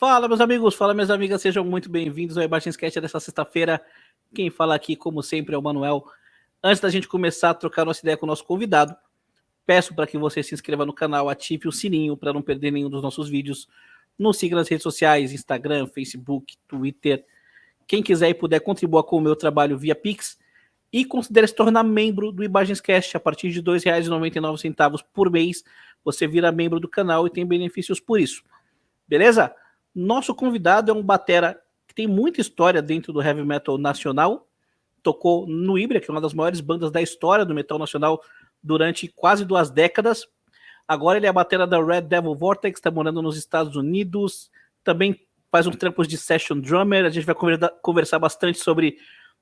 Fala, meus amigos, fala, minhas amigas, sejam muito bem-vindos ao Imagens Cast dessa sexta-feira. Quem fala aqui, como sempre, é o Manuel. Antes da gente começar a trocar nossa ideia com o nosso convidado, peço para que você se inscreva no canal, ative o sininho para não perder nenhum dos nossos vídeos. Nos siga nas redes sociais, Instagram, Facebook, Twitter. Quem quiser e puder, contribua com o meu trabalho via Pix. E considere se tornar membro do Imagens Cast. A partir de R$ 2,99 por mês, você vira membro do canal e tem benefícios por isso. Beleza? Nosso convidado é um batera que tem muita história dentro do heavy metal nacional. Tocou no Hybria, que é uma das maiores bandas da história do metal nacional durante quase 2 décadas. Agora ele é a batera da Red Devil Vortex, está morando nos Estados Unidos. Também faz uns trampos de session drummer. A gente vai conversar bastante sobre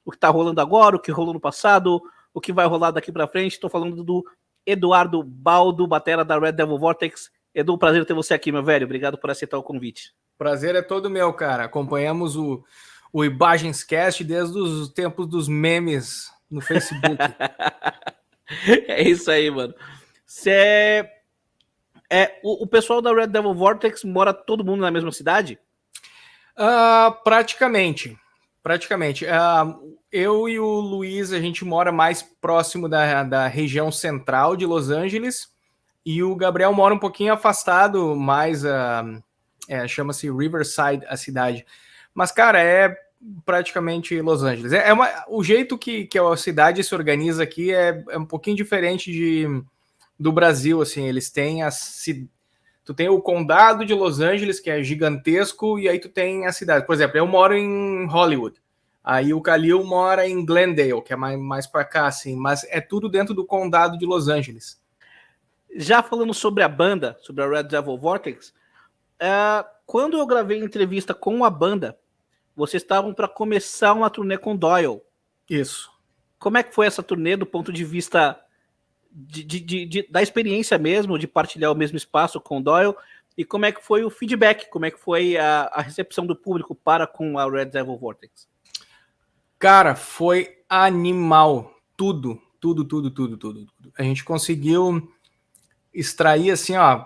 o que está rolando agora, o que rolou no passado, o que vai rolar daqui para frente. Estou falando do Eduardo Baldo, batera da Red Devil Vortex. Edu, prazer ter você aqui, meu velho. Obrigado por aceitar o convite. Prazer é todo meu, cara. Acompanhamos o Imagens Cast desde os tempos dos memes no Facebook. É isso aí, mano. O pessoal da Red Devil Vortex mora todo mundo na mesma cidade? Praticamente. Eu e o Luiz, a gente mora mais próximo da região central de Los Angeles, e o Gabriel mora um pouquinho afastado, mais chama-se Riverside, a cidade. Mas, cara, é praticamente Los Angeles. O jeito que a cidade se organiza aqui é um pouquinho diferente do Brasil, assim. Eles têm tu tem o condado de Los Angeles, que é gigantesco, e aí tu tem a cidade. Por exemplo, eu moro em Hollywood. Aí o Khalil mora em Glendale, que é mais para cá, assim. Mas é tudo dentro do condado de Los Angeles. Já falando sobre a banda, sobre a Red Devil Vortex, quando eu gravei entrevista com a banda, vocês estavam para começar uma turnê com Doyle. Isso. Como é que foi essa turnê do ponto de vista da experiência mesmo, de partilhar o mesmo espaço com Doyle? E como é que foi o feedback? Como é que foi a recepção do público para com a Red Devil Vortex? Cara, foi animal. Tudo. A gente conseguiu extrair, assim, ó,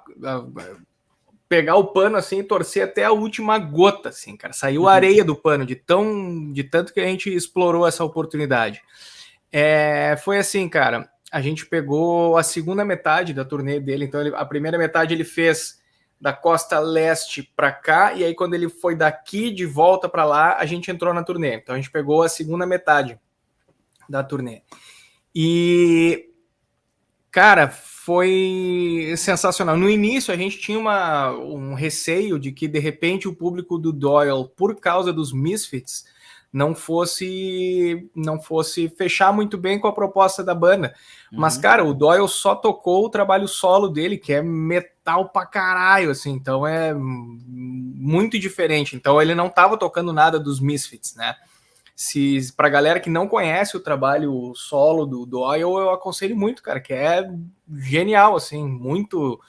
pegar o pano, assim, e torcer até a última gota, assim, cara. Saiu areia do pano, de tanto que a gente explorou essa oportunidade. Foi assim, cara, a gente pegou a segunda metade da turnê dele, então a primeira metade ele fez da costa leste para cá, e aí quando ele foi daqui de volta para lá, a gente entrou na turnê. Então a gente pegou a segunda metade da turnê. E, cara, foi sensacional. No início a gente tinha um receio de que de repente o público do Doyle, por causa dos Misfits, não fosse fechar muito bem com a proposta da banda. Mas, cara, o Doyle só tocou o trabalho solo dele, que é metal pra caralho, assim, então é muito diferente. Então ele não tava tocando nada dos Misfits, né? Pra galera que não conhece o trabalho solo do Doyle, eu aconselho muito, cara, que é genial, assim, muito...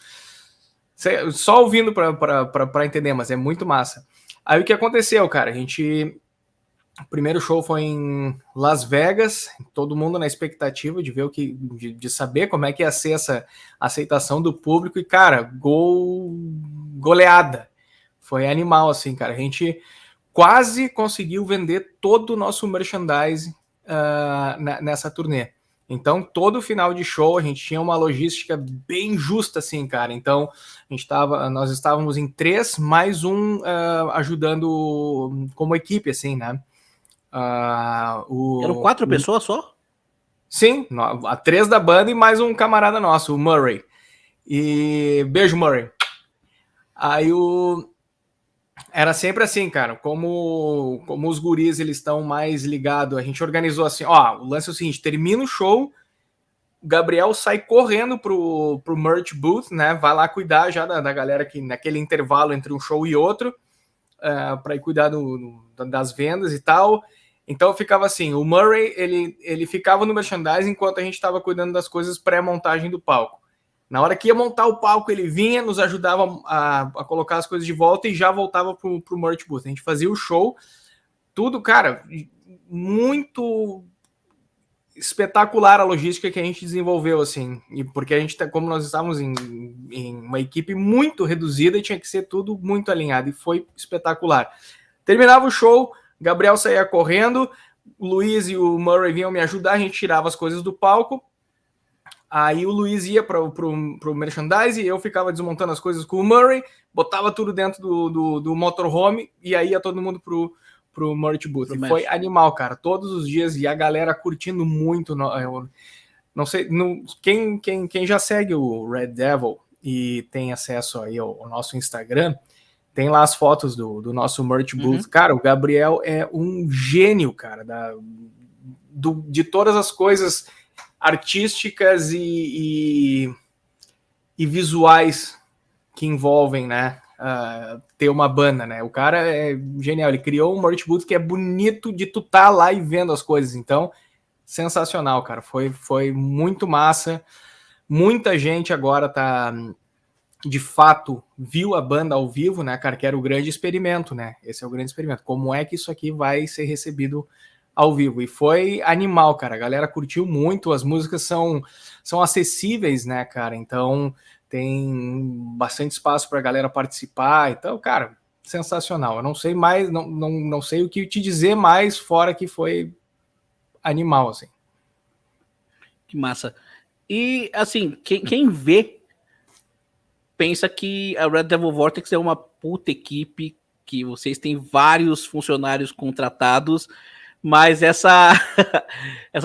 Só ouvindo pra entender, mas é muito massa. Aí o que aconteceu, cara? O primeiro show foi em Las Vegas, todo mundo na expectativa de ver de saber como é que ia ser essa aceitação do público, e, cara, goleada. Foi animal, assim, cara. A gente quase conseguiu vender todo o nosso merchandise nessa turnê. Então, todo final de show, a gente tinha uma logística bem justa, assim, cara. Então, nós estávamos em 3, mais um ajudando como equipe, assim, né? Eram 4 pessoas só? Sim, 3 da banda e mais um camarada nosso, o Murray. E beijo, Murray. Aí era sempre assim, cara, como os guris eles estão mais ligados, a gente organizou assim, ó, o lance é o seguinte, termina o show, o Gabriel sai correndo pro merch booth, né, vai lá cuidar já da galera que naquele intervalo entre um show e outro, para ir cuidar das vendas e tal. Então ficava assim, o Murray, ele ficava no merchandising enquanto a gente estava cuidando das coisas pré-montagem do palco. Na hora que ia montar o palco, ele vinha, nos ajudava a colocar as coisas de volta e já voltava pro merch booth. A gente fazia o show, tudo, cara, muito espetacular a logística que a gente desenvolveu, assim, e porque a gente, como nós estávamos em uma equipe muito reduzida, tinha que ser tudo muito alinhado, e foi espetacular. Terminava o show, Gabriel saía correndo, o Luiz e o Murray vinham me ajudar, a gente tirava as coisas do palco, aí o Luiz ia para o merchandise, eu ficava desmontando as coisas com o Murray, botava tudo dentro do motorhome, e aí ia todo mundo pro merch booth. E foi animal, cara, todos os dias, e a galera curtindo muito. Não sei, quem já segue o Red Devil e tem acesso aí ao nosso Instagram, tem lá as fotos do nosso merch booth. Cara, o Gabriel é um gênio, cara, de todas as coisas artísticas e visuais que envolvem, né, ter uma banda, né? O cara é genial, ele criou um merch booth que é bonito de tu tá lá e vendo as coisas, então sensacional, cara, foi muito massa, muita gente agora tá, de fato, viu a banda ao vivo, né, cara, que era o grande experimento, né, esse é o grande experimento, como é que isso aqui vai ser recebido ao vivo, e foi animal, cara, a galera curtiu muito, as músicas são acessíveis, né, cara, então tem bastante espaço para a galera participar, então, cara, sensacional. Eu não sei mais, não sei o que te dizer mais, fora que foi animal, assim. Que massa. E, assim, quem vê pensa que a Red Devil Vortex é uma puta equipe, que vocês têm vários funcionários contratados, mas essa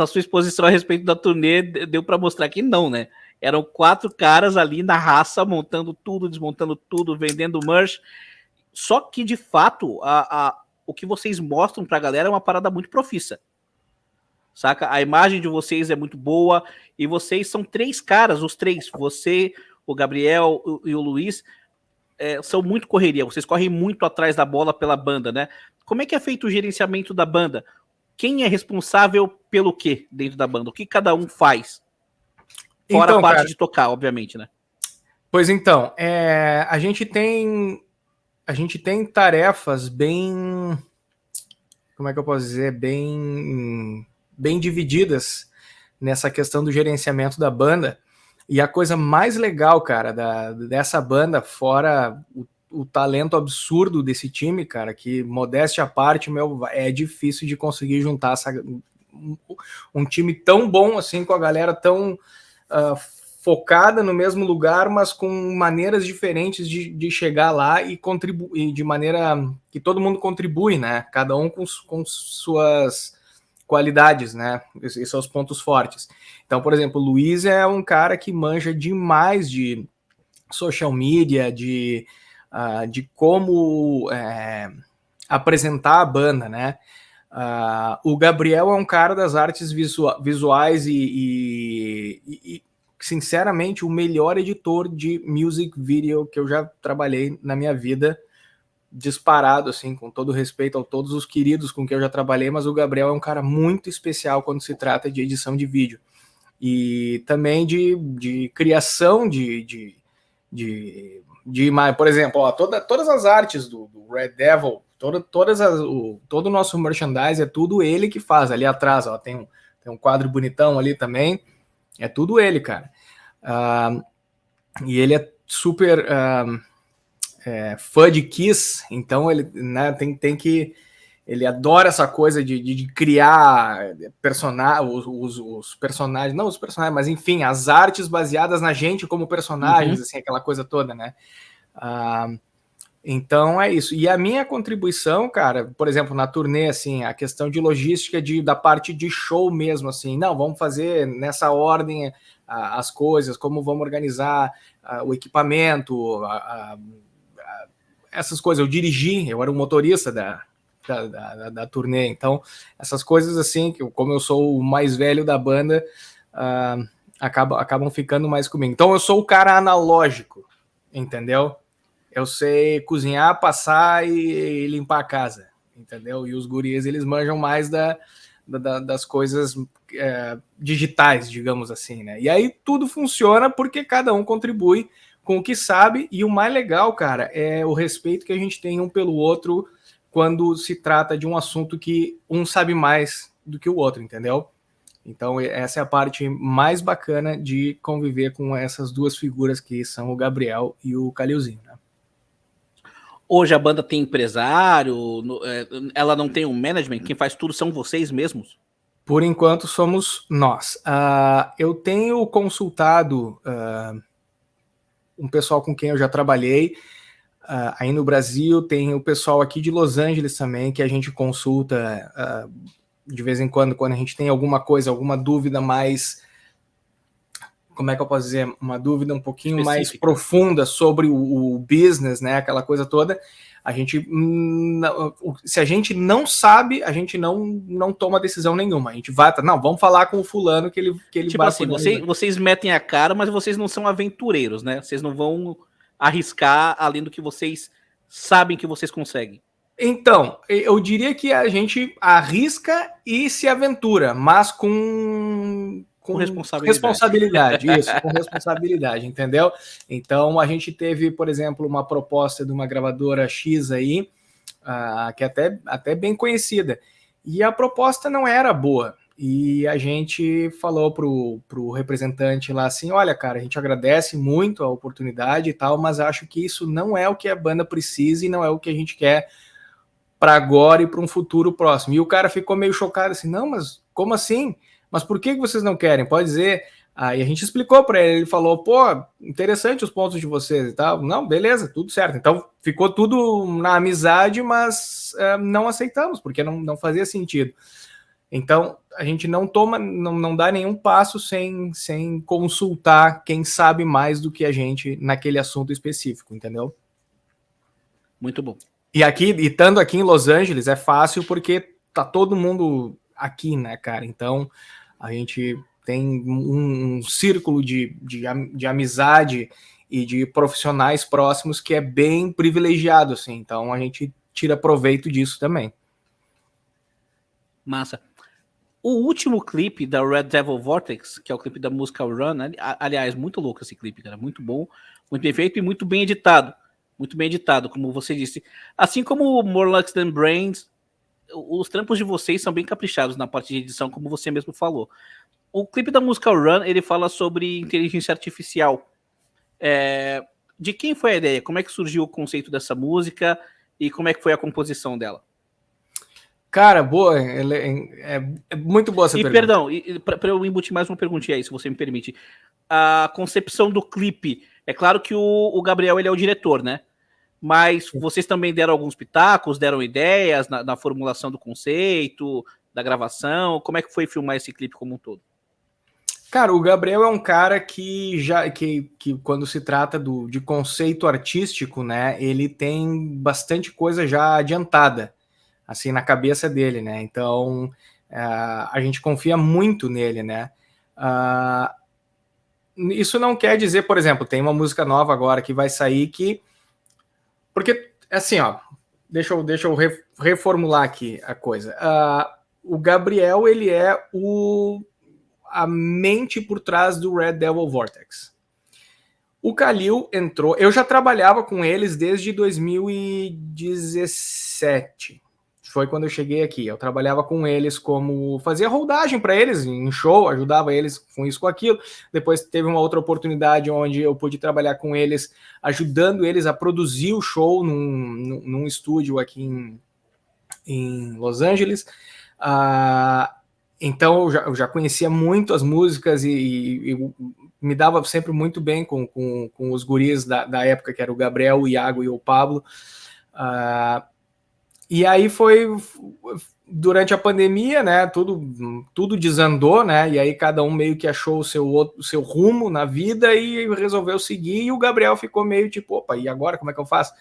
sua exposição a respeito da turnê deu para mostrar que não, né? Eram 4 caras ali na raça, montando tudo, desmontando tudo, vendendo merch. Só que, de fato, o que vocês mostram pra galera é uma parada muito profissa. Saca? A imagem de vocês é muito boa. E vocês são 3 caras, os 3. Você, o Gabriel e o Luiz, são muito correria. Vocês correm muito atrás da bola pela banda, né? Como é que é feito o gerenciamento da banda? Quem é responsável pelo quê dentro da banda? O que cada um faz? Fora então, a parte, cara, de tocar, obviamente, né? Pois então, a gente tem tarefas bem, como é que eu posso dizer, bem divididas nessa questão do gerenciamento da banda. E a coisa mais legal, cara, dessa banda, fora o talento absurdo desse time, cara, que, modéstia à parte, é difícil de conseguir juntar um time tão bom assim, com a galera tão focada no mesmo lugar, mas com maneiras diferentes de chegar lá e contribuir, de maneira que todo mundo contribui, né? Cada um com suas qualidades, né? Esses são os pontos fortes. Então, por exemplo, o Luiz é um cara que manja demais de social media, de como apresentar a banda, né? O Gabriel é um cara das artes visuais e, sinceramente, o melhor editor de music video que eu já trabalhei na minha vida, disparado, assim, com todo respeito a todos os queridos com quem eu já trabalhei, mas o Gabriel é um cara muito especial quando se trata de edição de vídeo. E também de criação de por exemplo, ó, todas as artes do Red Devil, todo o nosso merchandise é tudo ele que faz. Ali atrás, ó, tem um quadro bonitão ali também, é tudo ele, cara. E ele é super fã de Kiss, então ele, né, tem que... Ele adora essa coisa de criar os personagens, não os personagens, mas enfim, as artes baseadas na gente como personagens, assim, aquela coisa toda, né? Então é isso. E a minha contribuição, cara, por exemplo, na turnê, assim, a questão de logística da parte de show mesmo, assim, não, vamos fazer nessa ordem as coisas, como vamos organizar o equipamento, essas coisas. Eu dirigi, eu era o motorista da turnê, então essas coisas assim, que como eu sou o mais velho da banda, acabam ficando mais comigo. Então eu sou o cara analógico, entendeu? Eu sei cozinhar, passar e limpar a casa, entendeu? E os guris, eles manjam mais das coisas digitais, digamos assim, né? E aí tudo funciona porque cada um contribui com o que sabe, e o mais legal, cara, é o respeito que a gente tem um pelo outro quando se trata de um assunto que um sabe mais do que o outro, entendeu? Então, essa é a parte mais bacana de conviver com essas duas figuras que são o Gabriel e o Calilzinho, né? Hoje a banda tem empresário, ela não tem um management, quem faz tudo são vocês mesmos? Por enquanto somos nós. Eu tenho consultado um pessoal com quem eu já trabalhei aí no Brasil, tem o pessoal aqui de Los Angeles também, que a gente consulta de vez em quando a gente tem alguma coisa, alguma dúvida mais, como é que eu posso dizer, uma dúvida um pouquinho mais profunda sobre o business, né, aquela coisa toda. A gente, se a gente não sabe, a gente não toma decisão nenhuma. A gente vai, não, vamos falar com o fulano que ele tipo vai... assim, vocês metem a cara, mas vocês não são aventureiros, né? Vocês não vão arriscar além do que vocês sabem que vocês conseguem. Então, eu diria que a gente arrisca e se aventura, mas com responsabilidade, isso, com responsabilidade, entendeu? Então, a gente teve, por exemplo, uma proposta de uma gravadora X aí, que é até bem conhecida, e a proposta não era boa, e a gente falou pro representante lá assim, olha, cara, a gente agradece muito a oportunidade e tal, mas acho que isso não é o que a banda precisa e não é o que a gente quer para agora e para um futuro próximo. E o cara ficou meio chocado assim, não, mas como assim? Mas por que vocês não querem? Pode dizer. Aí a gente explicou para ele, ele falou, pô, interessante os pontos de vocês e tal. Não, beleza, tudo certo. Então ficou tudo na amizade, mas não aceitamos, porque não fazia sentido. Então a gente não dá nenhum passo sem consultar quem sabe mais do que a gente naquele assunto específico, entendeu? Muito bom. E estando aqui em Los Angeles é fácil porque tá todo mundo aqui, né, cara? Então a gente tem um círculo de amizade e de profissionais próximos que é bem privilegiado, assim. Então a gente tira proveito disso também. Massa. O último clipe da Red Devil Vortex, que é o clipe da música Run, aliás, muito louco esse clipe, cara, muito bom, muito bem feito e muito bem editado. Muito bem editado, como você disse. Assim como More Lucks Than Brains, os trampos de vocês são bem caprichados na parte de edição, como você mesmo falou. O clipe da música Run, ele fala sobre inteligência artificial. De quem foi a ideia? Como é que surgiu o conceito dessa música e como é que foi a composição dela? Cara, boa, é muito boa essa pergunta. Perdão, para eu embutir mais uma perguntinha aí, se você me permite. A concepção do clipe, é claro que o Gabriel ele é o diretor, né? Mas vocês também deram alguns pitacos, deram ideias na formulação do conceito, da gravação. Como é que foi filmar esse clipe como um todo? Cara, o Gabriel é um cara que quando se trata de conceito artístico, né, ele tem bastante coisa já adiantada, assim, na cabeça dele, né? Então, a gente confia muito nele, né? Isso não quer dizer, por exemplo, tem uma música nova agora que vai sair porque, assim, ó, deixa eu reformular aqui a coisa. O Gabriel, ele é a mente por trás do Red Devil Vortex. O Kalil entrou... Eu já trabalhava com eles desde 2017. Foi quando eu cheguei aqui. Eu trabalhava com eles fazia holdagem para eles em show, ajudava eles com isso, com aquilo. Depois teve uma outra oportunidade onde eu pude trabalhar com eles, ajudando eles a produzir o show num estúdio aqui em Los Angeles. Então eu já conhecia muito as músicas e me dava sempre muito bem com os guris da época, que era o Gabriel, o Iago e o Pablo. E aí foi durante a pandemia, né? Tudo desandou, né? E aí cada um meio que achou o seu rumo na vida e resolveu seguir. E o Gabriel ficou meio tipo, opa, e agora como é que eu faço?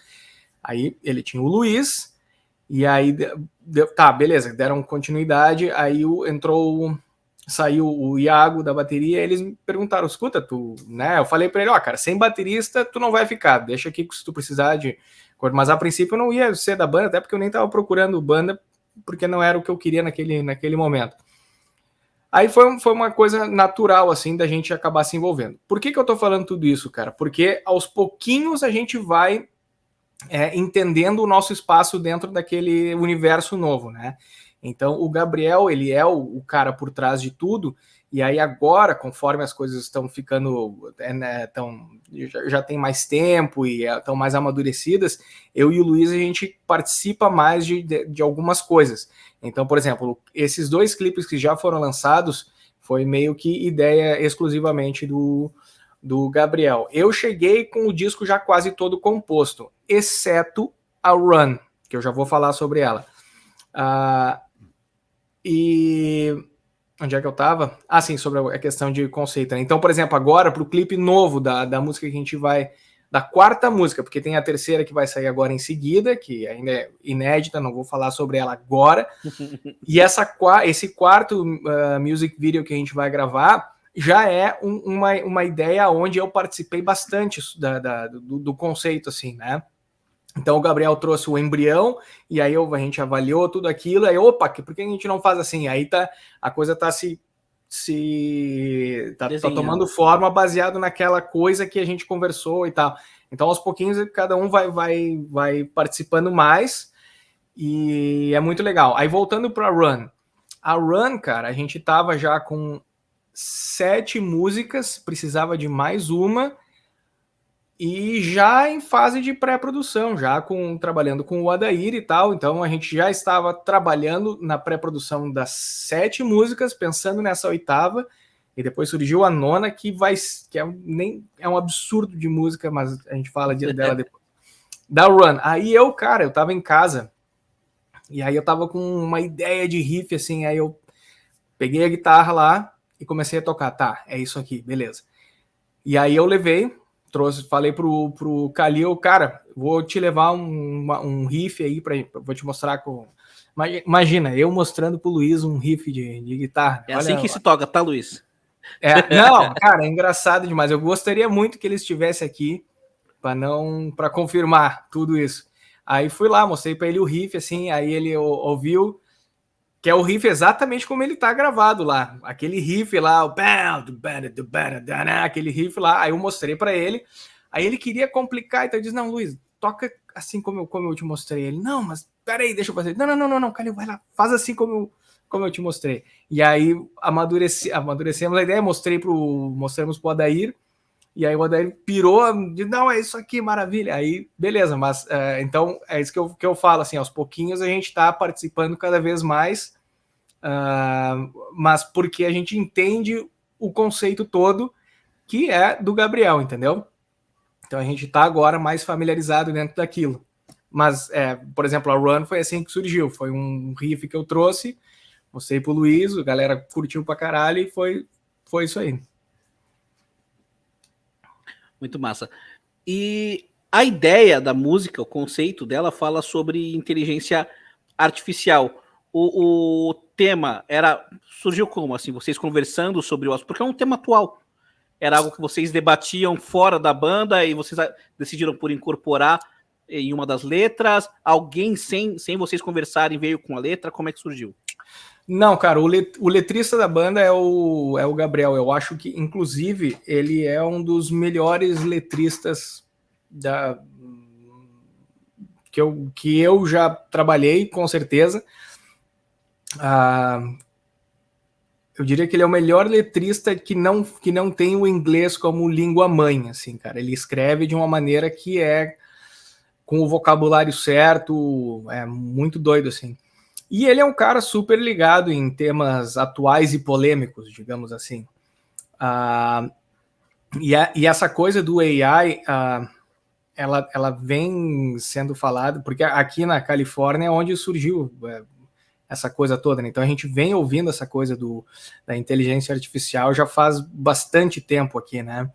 Aí ele tinha o Luiz, e aí tá, beleza, deram continuidade. Aí saiu o Iago da bateria. Eles me perguntaram, escuta, tu, né? Eu falei para ele, ó, cara, sem baterista tu não vai ficar, deixa aqui se tu precisar de... Mas a princípio eu não ia ser da banda, até porque eu nem estava procurando banda, porque não era o que eu queria naquele momento. Aí foi uma coisa natural, assim, da gente acabar se envolvendo. Por que eu tô falando tudo isso, cara? Porque aos pouquinhos a gente vai entendendo o nosso espaço dentro daquele universo novo, né? Então, o Gabriel, ele é o cara por trás de tudo, e aí agora, conforme as coisas estão ficando, já tem mais tempo e estão mais amadurecidas, eu e o Luiz, a gente participa mais de algumas coisas. Então, por exemplo, esses 2 clipes que já foram lançados, foi meio que ideia exclusivamente do Gabriel. Eu cheguei com o disco já quase todo composto, exceto a Run, que eu já vou falar sobre ela. E onde é que eu tava? Sim, sobre a questão de conceito, né? Então, por exemplo, agora pro clipe novo da música que a gente vai, da 4ª música, porque tem a 3ª que vai sair agora em seguida, que ainda é inédita, não vou falar sobre ela agora. E esse 4º music video que a gente vai gravar já é uma ideia onde eu participei bastante do conceito, assim, né? Então o Gabriel trouxe o embrião, e aí a gente avaliou tudo aquilo, aí opa, por que a gente não faz assim? Aí a coisa tá tá tomando forma baseado naquela coisa que a gente conversou e tal. Então aos pouquinhos cada um vai participando mais, e é muito legal. Aí voltando para a Run, cara, a gente tava já com 7 músicas, precisava de mais uma, e já em fase de pré-produção, já trabalhando com o Adair e tal. Então a gente já estava trabalhando na pré-produção das 7 músicas, pensando nessa 8ª, e depois surgiu a 9ª, que é um absurdo de música, mas a gente fala dela depois. Da Run. Aí eu tava em casa, e aí eu tava com uma ideia de riff, assim, aí eu peguei a guitarra lá e comecei a tocar. Tá, é isso aqui, beleza. E aí eu falei pro Calil, cara, vou te levar um riff aí, vou te mostrar Imagina, eu mostrando pro Luiz um riff de guitarra. É assim que se toca, tá, Luiz? Não, cara, é engraçado demais. Eu gostaria muito que ele estivesse aqui para confirmar tudo isso. Aí fui lá, mostrei para ele o riff, assim, aí ele ouviu, que é o riff exatamente como ele tá gravado lá. Aquele riff lá, aquele riff lá, aí eu mostrei para ele, aí ele queria complicar, então eu disse, não, Luiz, toca assim como eu te mostrei. Ele, não, mas peraí, deixa eu fazer. Não, Calil, vai lá, faz assim como eu te mostrei. E aí amadurecemos a ideia, mostramos pro Adair, e aí o Adair pirou, de não, é isso aqui, maravilha. Aí, beleza, mas então é isso que eu falo, assim, aos pouquinhos a gente está participando cada vez mais, mas porque a gente entende o conceito todo que é do Gabriel, entendeu? Então a gente está agora mais familiarizado dentro daquilo. Mas, por exemplo, a Run foi assim que surgiu, foi um riff que eu trouxe, mostrei pro Luiz, a galera curtiu pra caralho e foi isso aí. Muito massa. E a ideia da música, o conceito dela fala sobre inteligência artificial. O tema surgiu como? Assim, vocês conversando sobre o assunto, porque é um tema atual. Era algo que vocês debatiam fora da banda e vocês decidiram por incorporar em uma das letras. Alguém, sem vocês conversarem, veio com a letra. Como é que surgiu? Não, cara, o letrista da banda é o Gabriel. Eu acho que, inclusive, ele é um dos melhores letristas que eu já trabalhei, com certeza. Eu diria que ele é o melhor letrista que não tem o inglês como língua mãe, assim, cara. Ele escreve de uma maneira que é com o vocabulário certo, é muito doido, assim. E ele é um cara super ligado em temas atuais e polêmicos, digamos assim. E essa coisa do AI, ela vem sendo falada, porque aqui na Califórnia é onde surgiu essa coisa toda, né? Então a gente vem ouvindo essa coisa da inteligência artificial já faz bastante tempo aqui, né?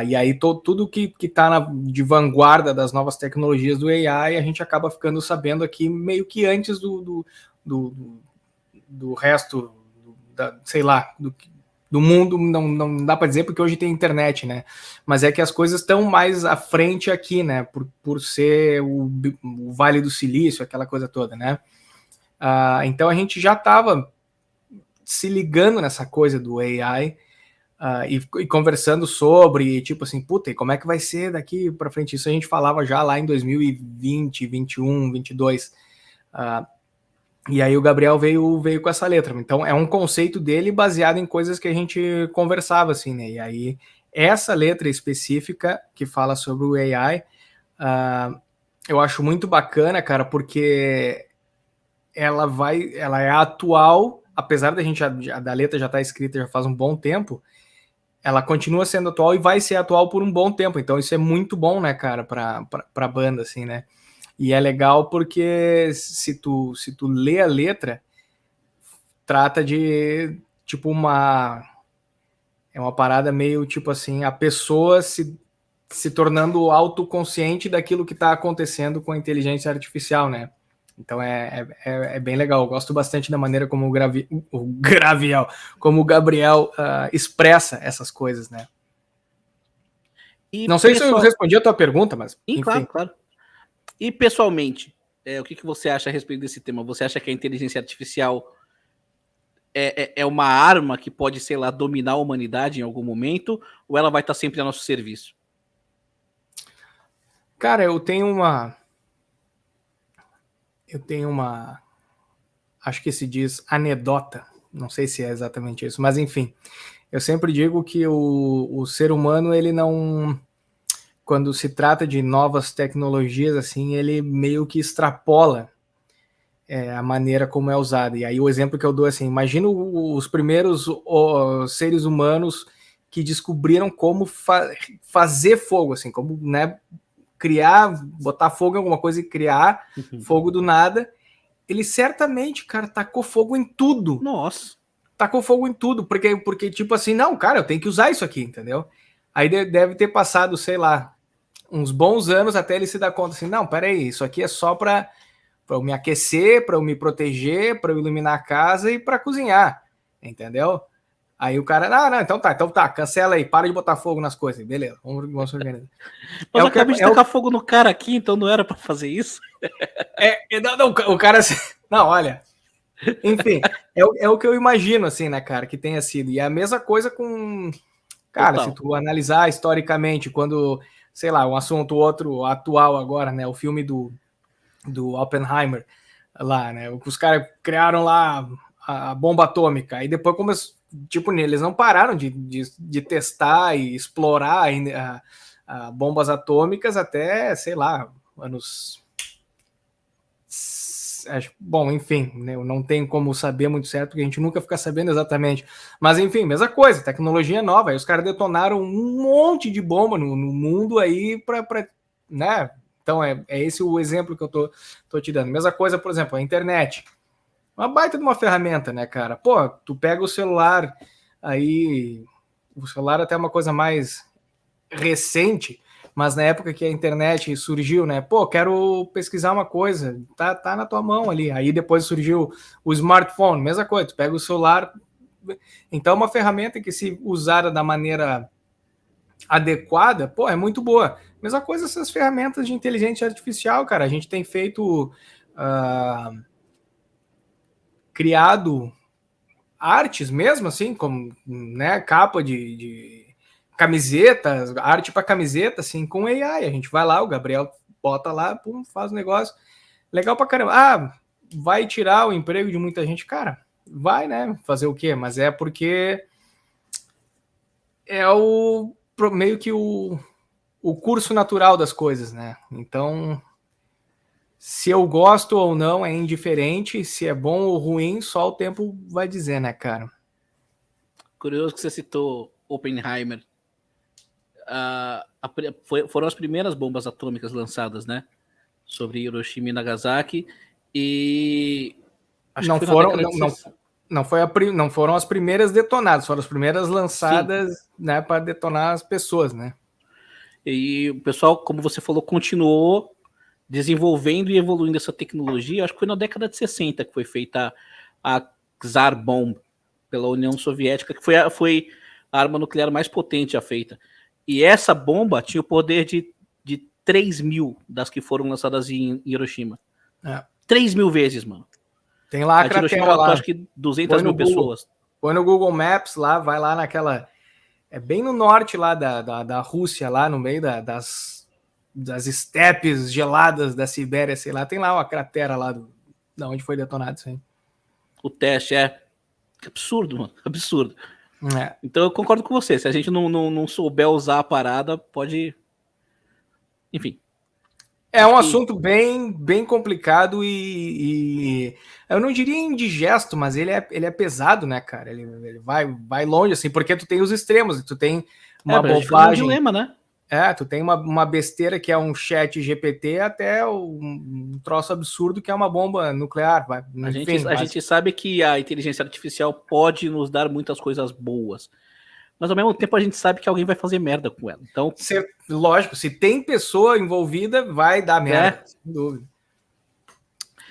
E aí tudo que está de vanguarda das novas tecnologias do AI, a gente acaba ficando sabendo aqui meio que antes do resto, sei lá, do mundo, não dá para dizer, porque hoje tem internet, né? Mas é que as coisas estão mais à frente aqui, né? Por ser o Vale do Silício, aquela coisa toda, né? Então a gente já estava se ligando nessa coisa do AI, e conversando sobre, tipo assim, puta, e como é que vai ser daqui para frente? Isso a gente falava já lá em 2020, 21, 22. E aí o Gabriel veio com essa letra. Então é um conceito dele baseado em coisas que a gente conversava, assim, né? E aí essa letra específica que fala sobre o AI, eu acho muito bacana, cara, porque ela é atual, apesar da letra já estar escrita já faz um bom tempo, ela continua sendo atual e vai ser atual por um bom tempo. Então isso é muito bom, né, cara, pra banda, assim, né? E é legal porque se tu lê a letra, trata de, tipo, é uma parada meio, tipo assim, a pessoa se tornando autoconsciente daquilo que está acontecendo com a inteligência artificial, né? Então é bem legal. Eu gosto bastante da maneira como como o Gabriel expressa essas coisas, né? E Não sei se eu respondi a tua pergunta, mas enfim. Claro, claro. E pessoalmente, o que você acha a respeito desse tema? Você acha que a inteligência artificial é uma arma que pode, sei lá, dominar a humanidade em algum momento, ou ela vai estar sempre a nosso serviço? Cara, eu tenho uma, acho que se diz anedota, não sei se é exatamente isso, mas enfim, eu sempre digo que o ser humano, ele não, quando se trata de novas tecnologias, assim, ele meio que extrapola a maneira como é usada. E aí o exemplo que eu dou é assim, imagina os primeiros seres humanos que descobriram como fazer fogo, assim, como, né, criar, botar fogo em alguma coisa e criar fogo do nada. Ele certamente, cara, tacou fogo em tudo. Nossa. Tacou fogo em tudo, porque tipo assim, não, cara, eu tenho que usar isso aqui, entendeu? Aí deve ter passado, sei lá, uns bons anos até ele se dar conta assim, não, peraí, isso aqui é só para eu me aquecer, para eu me proteger, para eu iluminar a casa e para cozinhar, entendeu? Aí o cara, não, então tá, cancela aí, para de botar fogo nas coisas, beleza, vamos se organizar. Mas eu acabei de tacar fogo no cara aqui, então não era para fazer isso? Não, o cara, não, olha, enfim, é o que eu imagino, assim, né, cara, que tenha sido, e é a mesma coisa com, cara, total. Se tu analisar historicamente, quando, sei lá, um assunto outro atual agora, né, o filme do Oppenheimer, lá, né, os caras criaram lá a bomba atômica, aí depois começou, tipo, eles não pararam de testar e explorar a bombas atômicas até, sei lá, anos... Bom, enfim, né, eu não tenho como saber muito certo, porque a gente nunca fica sabendo exatamente. Mas, enfim, mesma coisa, tecnologia nova. Aí os caras detonaram um monte de bomba no mundo aí para, né? Então, é esse o exemplo que eu tô te dando. Mesma coisa, por exemplo, a internet. Uma baita de uma ferramenta, né, cara? Pô, tu pega o celular, aí... O celular até é uma coisa mais recente, mas na época que a internet surgiu, né? Pô, quero pesquisar uma coisa, tá na tua mão ali. Aí depois surgiu o smartphone, mesma coisa, tu pega o celular. Então, uma ferramenta que, se usada da maneira adequada, pô, é muito boa. Mesma coisa essas ferramentas de inteligência artificial, cara. A gente tem feito, criado artes mesmo, assim, como, né, capa de camisetas, arte para camiseta, assim, com AI. A gente vai lá, o Gabriel bota lá, pum, faz o negócio. Legal pra caramba. Ah, vai tirar o emprego de muita gente? Cara, vai, né? Fazer o quê? Mas é porque é meio que o curso natural das coisas, né? Então, se eu gosto ou não é indiferente, se é bom ou ruim, só o tempo vai dizer, né, cara? Curioso que você citou Oppenheimer. Foram as primeiras bombas atômicas lançadas, né? Sobre Hiroshima e Nagasaki. E acho não que foi foram, não foram as primeiras detonadas, foram as primeiras lançadas, sim, né, para detonar as pessoas, né? E o pessoal, como você falou, continuou desenvolvendo e evoluindo essa tecnologia. Acho que foi na década de 60 que foi feita a Tsar Bomb pela União Soviética, que foi a arma nuclear mais potente já feita. E essa bomba tinha o poder de 3 mil das que foram lançadas em Hiroshima. 3 mil vezes, mano. Tem lá a cratera lá. Acho que 200 mil pessoas. Põe no Google Maps lá, vai lá naquela... É bem no norte lá da Rússia, lá no meio das estepes geladas da Sibéria, sei lá. Tem lá uma cratera lá de onde foi detonado isso aí. O teste é absurdo, mano. Absurdo. É. Então eu concordo com você. Se a gente não souber usar a parada, pode. Enfim. É um assunto bem complicado e eu não diria indigesto, mas ele é pesado, né, cara? Ele vai longe, assim, porque tu tem os extremos, tu tem uma bobagem. Um dilema, né? Tu tem uma besteira que é um chat GPT até um troço absurdo que é uma bomba nuclear. A gente sabe que a inteligência artificial pode nos dar muitas coisas boas. Mas ao mesmo tempo a gente sabe que alguém vai fazer merda com ela. Então, lógico, se tem pessoa envolvida, vai dar merda, sem dúvida.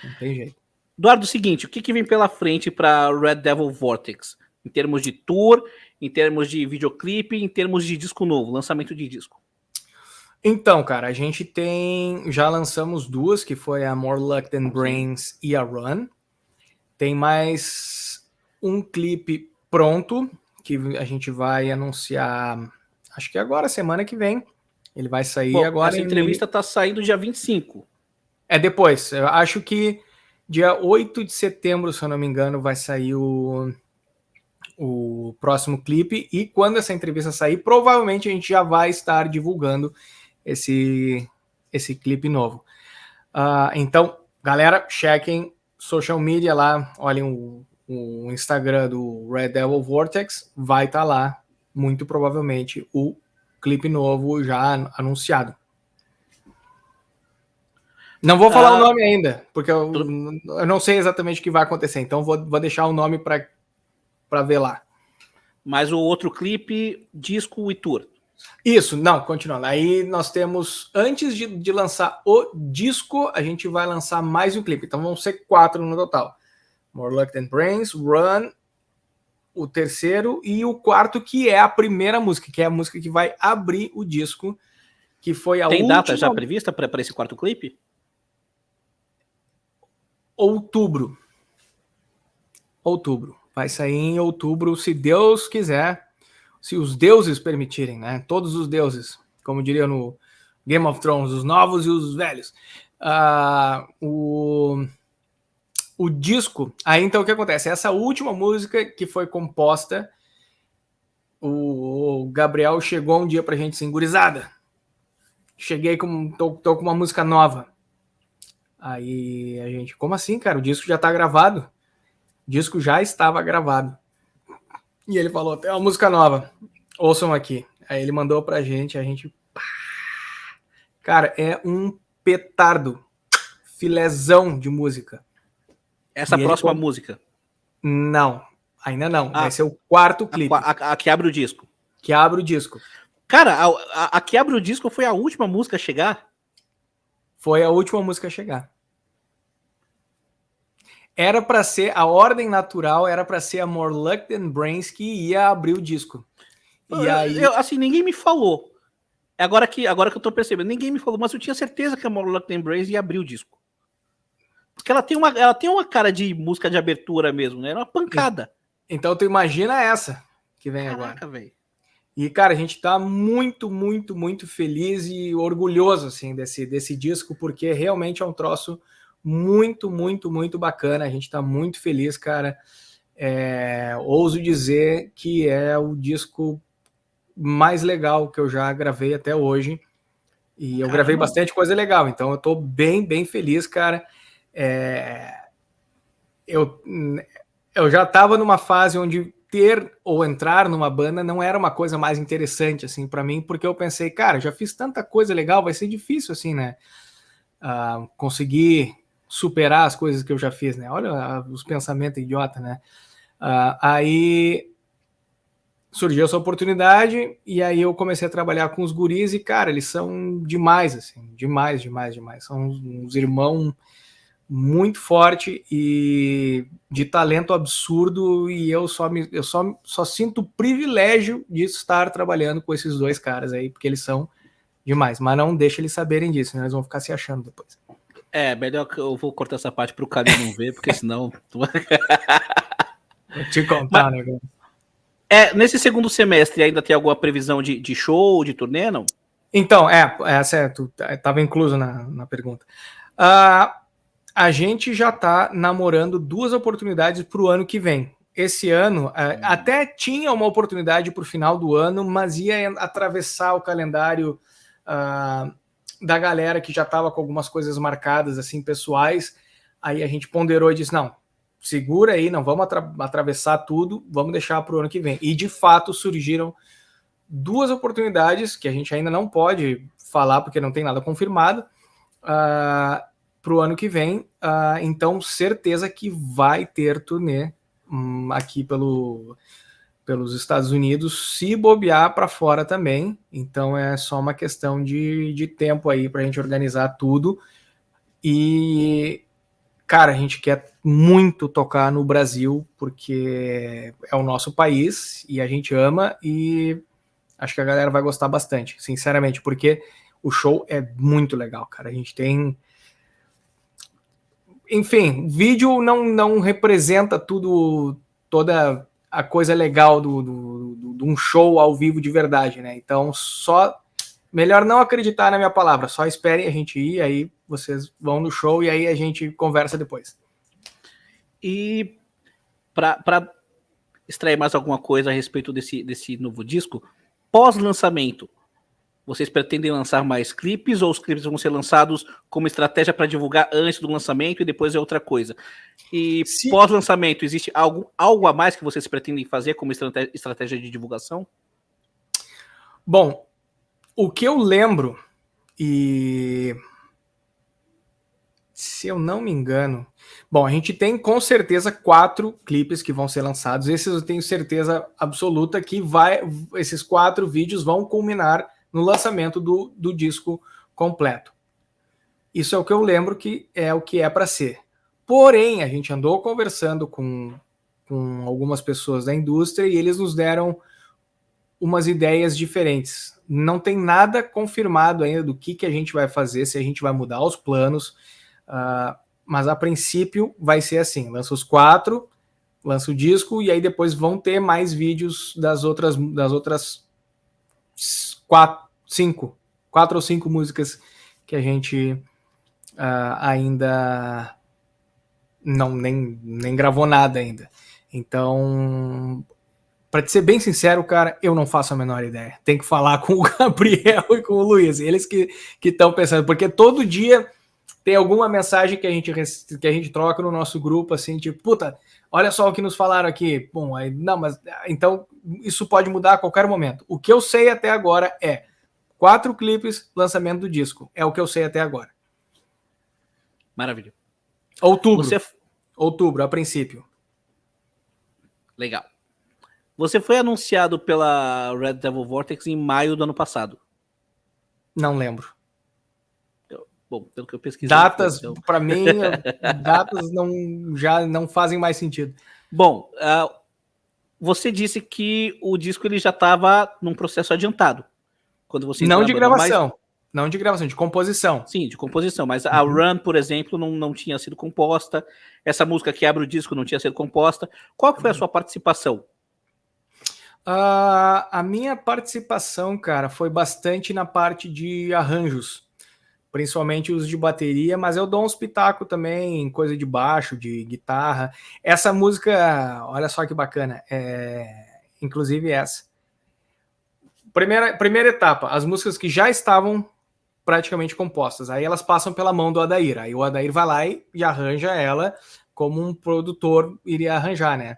Não tem jeito. Eduardo, seguinte, o que vem pela frente para Red Devil Vortex? Em termos de tour, em termos de videoclipe, em termos de disco novo, lançamento de disco. Então, cara, a gente já lançamos duas, que foi a More Luck Than Brains e a Run. Tem mais um clipe pronto, que a gente vai anunciar, acho que agora, semana que vem. Ele vai sair agora. Essa entrevista tá saindo dia 25. É depois. Eu acho que dia 8 de setembro, se eu não me engano, vai sair o próximo clipe. E quando essa entrevista sair, provavelmente a gente já vai estar divulgando esse clipe novo. Então, galera, chequem social media lá, olhem o Instagram do Red Devil Vortex, vai estar lá, muito provavelmente, o clipe novo já anunciado. Não vou falar o nome ainda, porque eu não sei exatamente o que vai acontecer, então vou deixar o nome para ver lá. Mas o outro clipe, disco e tour. Isso, não, continuando. Aí nós temos, antes de lançar o disco, a gente vai lançar mais um clipe. Então vão ser 4 no total. More Luck Than Brains, Run, o terceiro e o quarto, que é a primeira música, que é a música que vai abrir o disco, que foi a última... Tem data já prevista para esse quarto clipe? Outubro. Vai sair em outubro, se Deus quiser, se os deuses permitirem, né? Todos os deuses, como diria no Game of Thrones, os novos e os velhos. O disco, aí então o que acontece? Essa última música que foi composta, o Gabriel chegou um dia pra gente assim, gurizada, cheguei tô com uma música nova. Aí a gente, como assim, cara? O disco já tá gravado. O disco já estava gravado. E ele falou, tem uma música nova, ouçam aqui. Aí ele mandou pra gente, a gente... Cara, é um petardo, filézão de música. Essa próxima música? Não, ainda não. Vai ser o quarto clipe. A que abre o disco. Que abre o disco. Cara, a que abre o disco foi a última música a chegar? Foi a última música a chegar. Era para ser, a ordem natural era para ser a More Luck Than Brains que ia abrir o disco. E aí... assim, ninguém me falou. Agora que eu tô percebendo, ninguém me falou, mas eu tinha certeza que a More Luck Than Brains ia abrir o disco. Porque ela tem uma cara de música de abertura mesmo, né? Era uma pancada. Então tu imagina essa que vem agora. Véio. E, cara, a gente tá muito, muito, muito feliz e orgulhoso, assim, desse disco, porque realmente é um troço muito, muito, muito bacana. A gente tá muito feliz, cara. Ouso dizer que é o disco mais legal que eu já gravei até hoje. E eu gravei bastante coisa legal, então eu tô bem, bem feliz, cara. Eu já tava numa fase onde ter ou entrar numa banda não era uma coisa mais interessante, assim, para mim, porque eu pensei, cara, já fiz tanta coisa legal, vai ser difícil, assim, né? Conseguir superar as coisas que eu já fiz, né? Olha os pensamentos idiota, né? Aí surgiu essa oportunidade e aí eu comecei a trabalhar com os guris e, cara, eles são demais, assim, demais, demais, demais. São uns irmãos muito forte e de talento absurdo, e eu só sinto o privilégio de estar trabalhando com esses dois caras aí, porque eles são demais, mas não deixa eles saberem disso, né? Eles vão ficar se achando depois. Melhor que eu vou cortar essa parte pro Calil não ver, porque senão... Vou te contar, né? Nesse segundo semestre ainda tem alguma previsão de show, de turnê, não? Então, essa estava incluso na pergunta. A gente já está namorando 2 oportunidades para o ano que vem. Esse ano até tinha uma oportunidade para o final do ano, mas ia atravessar o calendário da galera que já estava com algumas coisas marcadas assim pessoais. Aí a gente ponderou e disse, não, segura aí, não vamos atravessar tudo, vamos deixar para o ano que vem. E de fato surgiram 2 oportunidades que a gente ainda não pode falar porque não tem nada confirmado para o ano que vem. Então certeza que vai ter turnê aqui pelos Estados Unidos, se bobear para fora também. Então é só uma questão de tempo aí para a gente organizar tudo. E cara, a gente quer muito tocar no Brasil, porque é o nosso país e a gente ama, e acho que a galera vai gostar bastante, sinceramente, porque o show é muito legal, cara. A gente tem... Enfim, vídeo não representa toda a coisa legal de um show ao vivo de verdade, né? Então, melhor não acreditar na minha palavra, só esperem a gente ir, aí vocês vão no show e aí a gente conversa depois. E para extrair mais alguma coisa a respeito desse novo disco, pós-lançamento, vocês pretendem lançar mais clipes ou os clipes vão ser lançados como estratégia para divulgar antes do lançamento e depois é outra coisa? E pós-lançamento, existe algo a mais que vocês pretendem fazer como estratégia de divulgação? Bom, o que eu lembro, e se eu não me engano... Bom, a gente tem com certeza 4 clipes que vão ser lançados. Esses eu tenho certeza absoluta que esses 4 vídeos vão culminar no lançamento do disco completo. Isso é o que eu lembro que é para ser. Porém, a gente andou conversando com algumas pessoas da indústria e eles nos deram umas ideias diferentes. Não tem nada confirmado ainda do que a gente vai fazer, se a gente vai mudar os planos, mas a princípio vai ser assim, lança os 4, lança o disco e aí depois vão ter mais vídeos das outras 4 ou 5 músicas que a gente ainda nem gravou nada ainda. Então, para te ser bem sincero, cara, eu não faço a menor ideia. Tem que falar com o Gabriel e com o Luiz, eles que estão pensando, porque todo dia tem alguma mensagem que a gente troca no nosso grupo, assim, tipo, puta, olha só o que nos falaram aqui. Bom, aí, não, mas então isso pode mudar a qualquer momento. O que eu sei até agora é 4 clipes, lançamento do disco. É o que eu sei até agora. Maravilha. Outubro, a princípio. Legal. Você foi anunciado pela Red Devil Vortex em maio do ano passado. Não lembro. Bom, pelo que eu pesquisei. Datas, para mim, datas já não fazem mais sentido. Bom, você disse que o disco ele já estava num processo adiantado. Quando você não de gravação. Não de gravação, de composição. Sim, de composição. Mas a Run, por exemplo, não tinha sido composta. Essa música que abre o disco não tinha sido composta. Qual foi a sua participação? A minha participação, cara, foi bastante na parte de arranjos, principalmente os de bateria, mas eu dou uns pitacos também, coisa de baixo, de guitarra. Essa música, olha só que bacana, inclusive essa. Primeira etapa, as músicas que já estavam praticamente compostas, aí elas passam pela mão do Adair, aí o Adair vai lá e arranja ela como um produtor iria arranjar, né?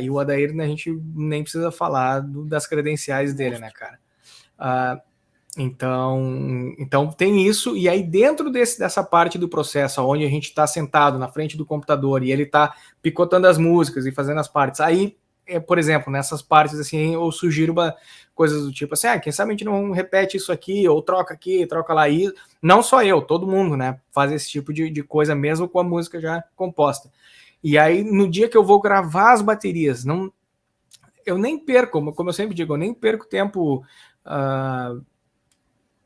E o Adair, a gente nem precisa falar das credenciais dele, né, cara? Então tem isso, e aí dentro dessa parte do processo, onde a gente está sentado na frente do computador e ele está picotando as músicas e fazendo as partes, aí, por exemplo, nessas partes, assim, eu sugiro coisas do tipo assim, quem sabe a gente não repete isso aqui, ou troca aqui, troca lá, e não só eu, todo mundo, né, faz esse tipo de coisa, mesmo com a música já composta. E aí, no dia que eu vou gravar as baterias, eu nem perco, como eu sempre digo, eu nem perco tempo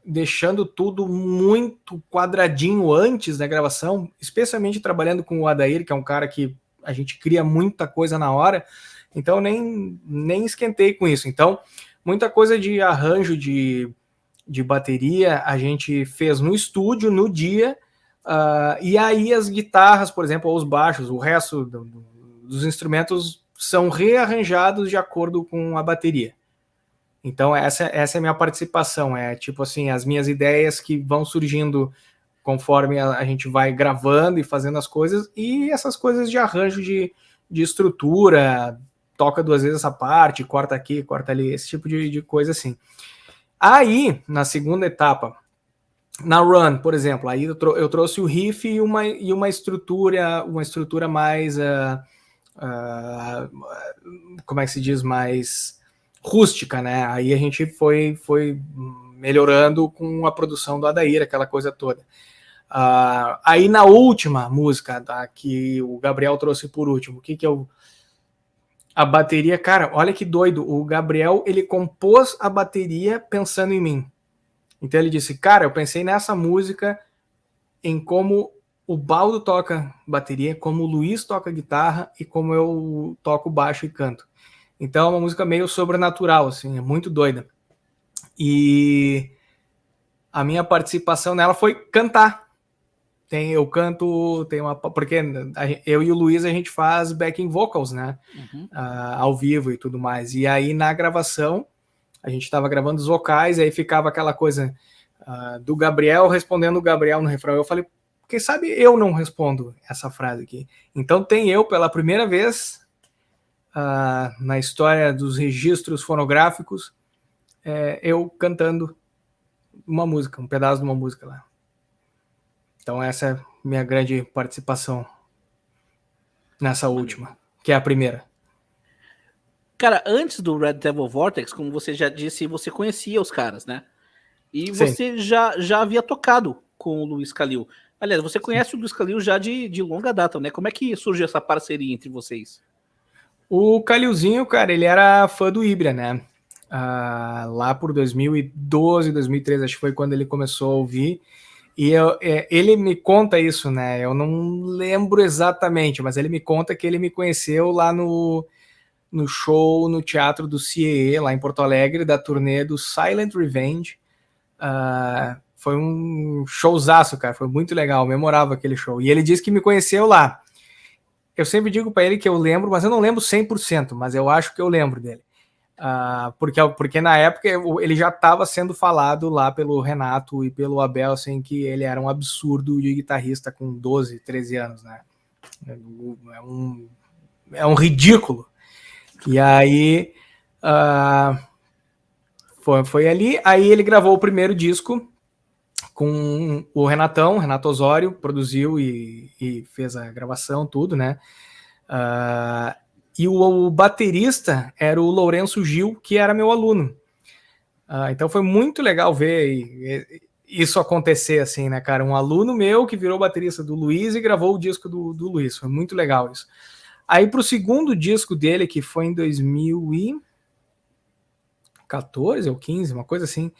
deixando tudo muito quadradinho antes da gravação, especialmente trabalhando com o Adair, que é um cara que a gente cria muita coisa na hora, então nem esquentei com isso. Então, muita coisa de arranjo de bateria a gente fez no estúdio, no dia, E aí as guitarras, por exemplo, ou os baixos, o resto dos instrumentos são rearranjados de acordo com a bateria. Então essa é a minha participação, é tipo assim, as minhas ideias que vão surgindo conforme a gente vai gravando e fazendo as coisas, e essas coisas de arranjo de estrutura, toca 2 vezes essa parte, corta aqui, corta ali, esse tipo de coisa assim. Aí, na segunda etapa, na Run, por exemplo, aí eu trouxe o riff e uma estrutura mais, como é que se diz, mais rústica, né? Aí a gente foi melhorando com a produção do Adair, aquela coisa toda. Aí na última música, que o Gabriel trouxe por último, o que eu... A bateria, cara, olha que doido, o Gabriel, ele compôs a bateria pensando em mim. Então ele disse, cara, eu pensei nessa música em como o Baldo toca bateria, como o Luiz toca guitarra e como eu toco baixo e canto. Então é uma música meio sobrenatural, assim, é muito doida. E a minha participação nela foi cantar. Eu canto, porque eu e o Luiz a gente faz backing vocals, né? Ao vivo e tudo mais. E aí na gravação, a gente estava gravando os vocais, e aí ficava aquela coisa do Gabriel respondendo o Gabriel no refrão. Eu falei, quem sabe eu não respondo essa frase aqui. Então tem eu, pela primeira vez na história dos registros fonográficos, eu cantando uma música, um pedaço de uma música lá. Então essa é a minha grande participação nessa última, que é a primeira. Cara, antes do Red Devil Vortex, como você já disse, você conhecia os caras, né? E Sim. você já havia tocado com o Luiz Calil. Aliás, você conhece o Luiz Calil já de longa data, né? Como é que surgiu essa parceria entre vocês? O Calilzinho, cara, ele era fã do Ibra, né? Lá por 2012, 2013, acho que foi quando ele começou a ouvir. E ele me conta isso, né? Eu não lembro exatamente, mas ele me conta que ele me conheceu lá no show no Teatro do CIE, lá em Porto Alegre, da turnê do Silent Revenge. Foi um showzaço, cara. Foi muito legal, memorável aquele show. E ele disse que me conheceu lá. Eu sempre digo para ele que eu lembro, mas eu não lembro 100%, mas eu acho que eu lembro dele. Porque na época ele já estava sendo falado lá pelo Renato e pelo Abel, assim, que ele era um absurdo de guitarrista com 12, 13 anos, né? É um ridículo. E aí foi ali, aí ele gravou o primeiro disco com o Renato Osório, produziu e fez a gravação, tudo, né? E o baterista era o Lourenço Gil, que era meu aluno. Então foi muito legal ver isso acontecer, assim, né, cara? Um aluno meu que virou baterista do Luiz e gravou o disco do Luiz. Foi muito legal isso. Aí pro segundo disco dele, que foi em 2014 ou 15, uma coisa assim.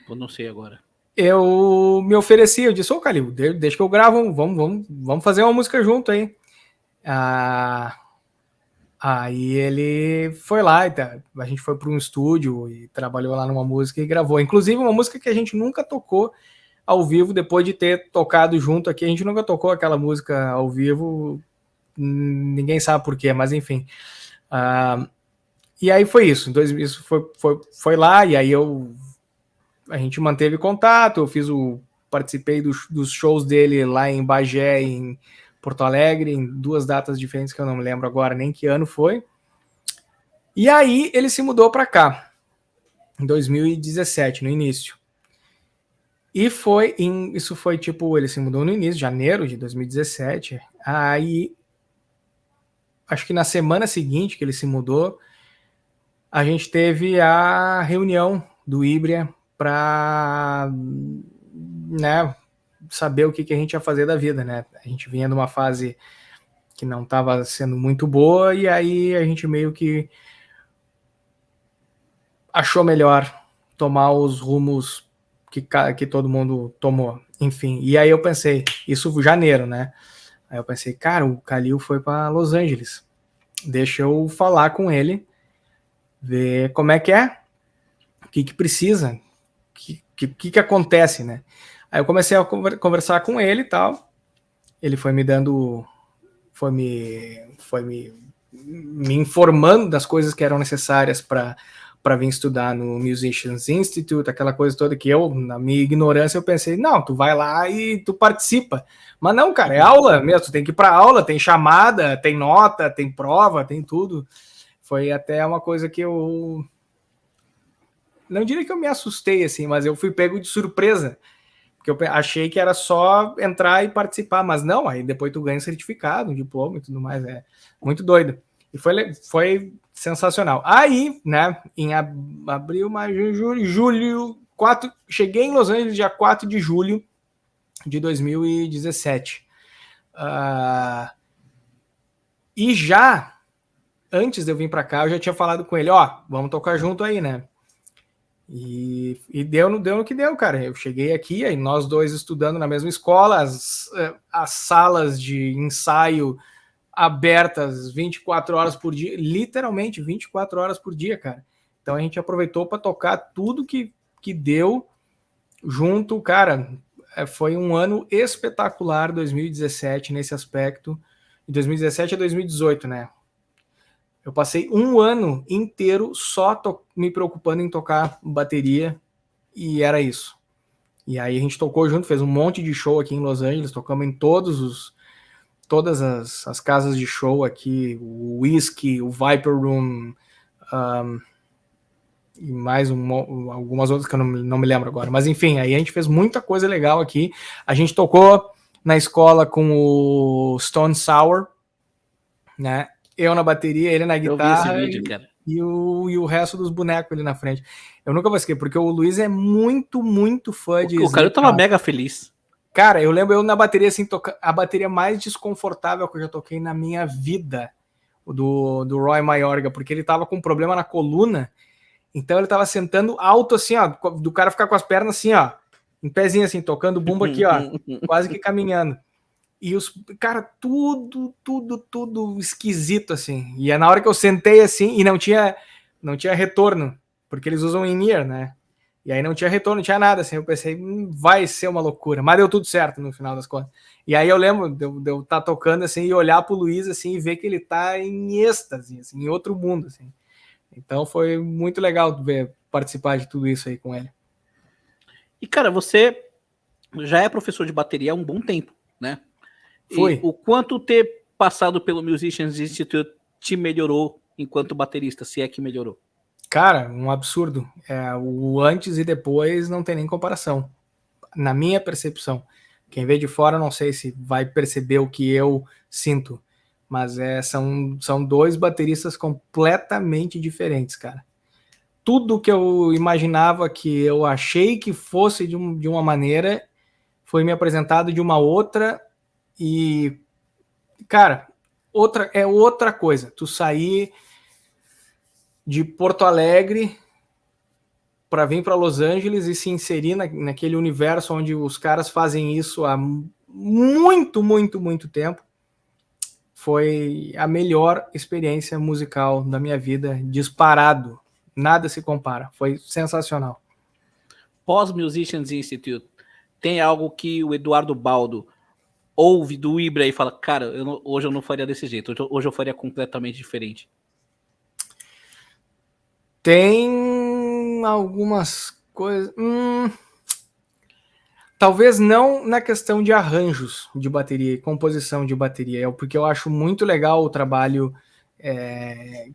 Eu não sei agora. Eu me ofereci, eu disse, ô Calil, deixa que eu gravo, vamos fazer uma música junto aí. Aí ele foi lá, a gente foi para um estúdio e trabalhou lá numa música e gravou. Inclusive uma música que a gente nunca tocou ao vivo, depois de ter tocado junto aqui, a gente nunca tocou aquela música ao vivo, ninguém sabe por quê, mas enfim. E aí foi isso, isso foi lá, e aí a gente manteve contato, participei dos shows dele lá em Bagé, em Porto Alegre, em 2 datas diferentes que eu não me lembro agora nem que ano foi. E aí ele se mudou para cá, em 2017, no início. E isso foi tipo, ele se mudou no início, janeiro de 2017. Aí, acho que na semana seguinte que ele se mudou, a gente teve a reunião do Ibria para, né, saber o que a gente ia fazer da vida, né? A gente vinha numa fase que não estava sendo muito boa, e aí a gente meio que achou melhor tomar os rumos que todo mundo tomou. Enfim, e aí eu pensei, isso em janeiro, né? Aí eu pensei, cara, o Calil foi para Los Angeles. Deixa eu falar com ele, ver como é, o que precisa, o que acontece, né? Aí eu comecei a conversar com ele e tal, ele foi me dando, foi me informando das coisas que eram necessárias para vir estudar no Musicians Institute, aquela coisa toda que eu, na minha ignorância, eu pensei, não, tu vai lá e tu participa. Mas não, cara, é aula mesmo, tu tem que ir para aula, tem chamada, tem nota, tem prova, tem tudo. Foi até uma coisa que eu... Não diria que eu me assustei, assim, mas eu fui pego de surpresa, porque eu achei que era só entrar e participar, mas não, aí depois tu ganha certificado, um diploma e tudo mais, é muito doido. E foi sensacional. Aí, né, em abril, maio, julho, cheguei em Los Angeles dia 4 de julho de 2017. E já, antes de eu vir para cá, eu já tinha falado com ele, vamos tocar junto aí, né? E deu no que deu, cara. Eu cheguei aqui, aí nós dois estudando na mesma escola, as salas de ensaio abertas 24 horas por dia, literalmente 24 horas por dia, cara. Então a gente aproveitou para tocar tudo que deu junto, cara. Foi um ano espetacular 2017 nesse aspecto. De 2017 a 2018, né? Eu passei um ano inteiro só me preocupando em tocar bateria e era isso. E aí a gente tocou junto, fez um monte de show aqui em Los Angeles, tocamos em todas as casas de show aqui, o Whisky, o Viper Room, e mais algumas outras que eu não me lembro agora. Mas enfim, aí a gente fez muita coisa legal aqui. A gente tocou na escola com o Stone Sour, né? Eu na bateria, ele na guitarra. Eu vi esse vídeo, cara. E o resto dos bonecos ali na frente. Eu nunca vou esquecer, porque o Luiz é muito, muito fã de... O cara tava mega feliz. Cara, eu lembro eu na bateria, assim, a bateria mais desconfortável que eu já toquei na minha vida, do Roy Mayorga, porque ele tava com um problema na coluna, então ele tava sentando alto, assim, ó, do cara ficar com as pernas assim, ó, em pezinho, assim, tocando bumbo aqui, ó, quase que caminhando. E cara, tudo esquisito, assim. E é na hora que eu sentei, assim, e não tinha retorno, porque eles usam in-ear, né? E aí não tinha retorno, não tinha nada, assim. Eu pensei, vai ser uma loucura. Mas deu tudo certo no final das contas. E aí eu lembro de eu estar tocando, assim, e olhar pro Luiz, assim, e ver que ele tá em êxtase, assim, em outro mundo, assim. Então foi muito legal participar de tudo isso aí com ele. E, cara, você já é professor de bateria há um bom tempo, né? Foi. E o quanto ter passado pelo Musicians Institute te melhorou enquanto baterista, se é que melhorou? Cara, um absurdo. O antes e depois não tem nem comparação. Na minha percepção. Quem vê de fora não sei se vai perceber o que eu sinto. Mas são dois bateristas completamente diferentes, cara. Tudo que eu imaginava que eu achei que fosse de uma maneira foi me apresentado de uma outra. E, cara, outra coisa. Tu sair de Porto Alegre para vir para Los Angeles e se inserir naquele universo onde os caras fazem isso há muito, muito, muito tempo, foi a melhor experiência musical da minha vida, disparado. Nada se compara. Foi sensacional. Pós-Musicians Institute, tem algo que o Eduardo Baldo ouve do Ibra e fala, cara, hoje eu não faria desse jeito, hoje eu faria completamente diferente? Tem algumas coisas... Talvez não na questão de arranjos de bateria e composição de bateria, porque eu acho muito legal o trabalho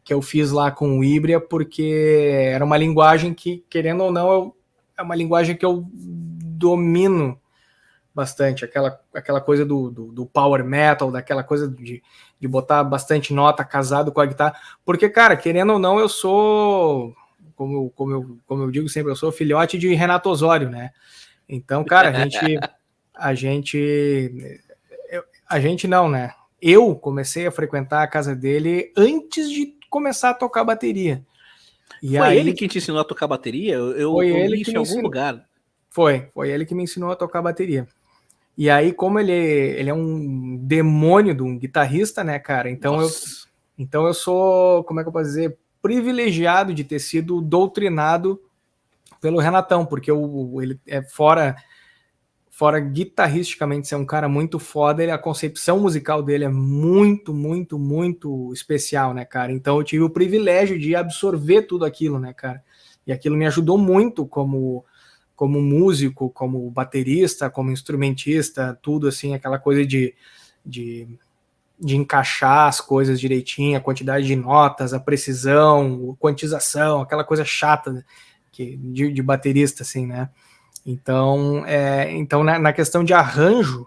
que eu fiz lá com o Ibra, porque era uma linguagem que, querendo ou não, é uma linguagem que eu domino bastante, aquela coisa do power metal, daquela coisa de botar bastante nota casado com a guitarra, porque, cara, querendo ou não, eu sou, como eu digo sempre, eu sou filhote de Renato Osório, né? Então, cara, a gente não, né? Eu comecei a frequentar a casa dele antes de começar a tocar bateria. E foi ele que te ensinou a tocar bateria? Eu li isso em algum lugar. Foi ele que me ensinou a tocar bateria. E aí, como ele é um demônio de um guitarrista, né, cara? Então eu sou, como é que eu posso dizer, privilegiado de ter sido doutrinado pelo Renatão, porque ele é fora fora guitarristicamente ser um cara muito foda, a concepção musical dele é muito, muito, muito especial, né, cara? Então eu tive o privilégio de absorver tudo aquilo, né, cara? E aquilo me ajudou muito como músico, como baterista, como instrumentista, tudo assim, aquela coisa de encaixar as coisas direitinho, a quantidade de notas, a precisão, a quantização, aquela coisa chata de baterista, assim, né? Então, na questão de arranjo,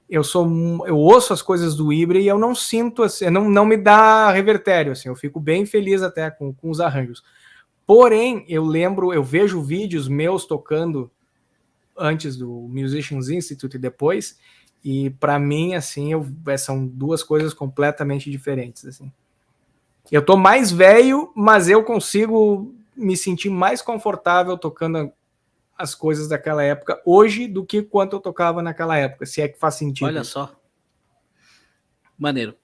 eu ouço as coisas do Ibra e eu não sinto, assim, não me dá revertério, assim, eu fico bem feliz até com os arranjos. Porém, eu vejo vídeos meus tocando antes do Musicians Institute e depois, e para mim, assim, são duas coisas completamente diferentes, assim. Eu tô mais velho, mas eu consigo me sentir mais confortável tocando as coisas daquela época hoje do que quando eu tocava naquela época, se é que faz sentido. Olha só. Maneiro.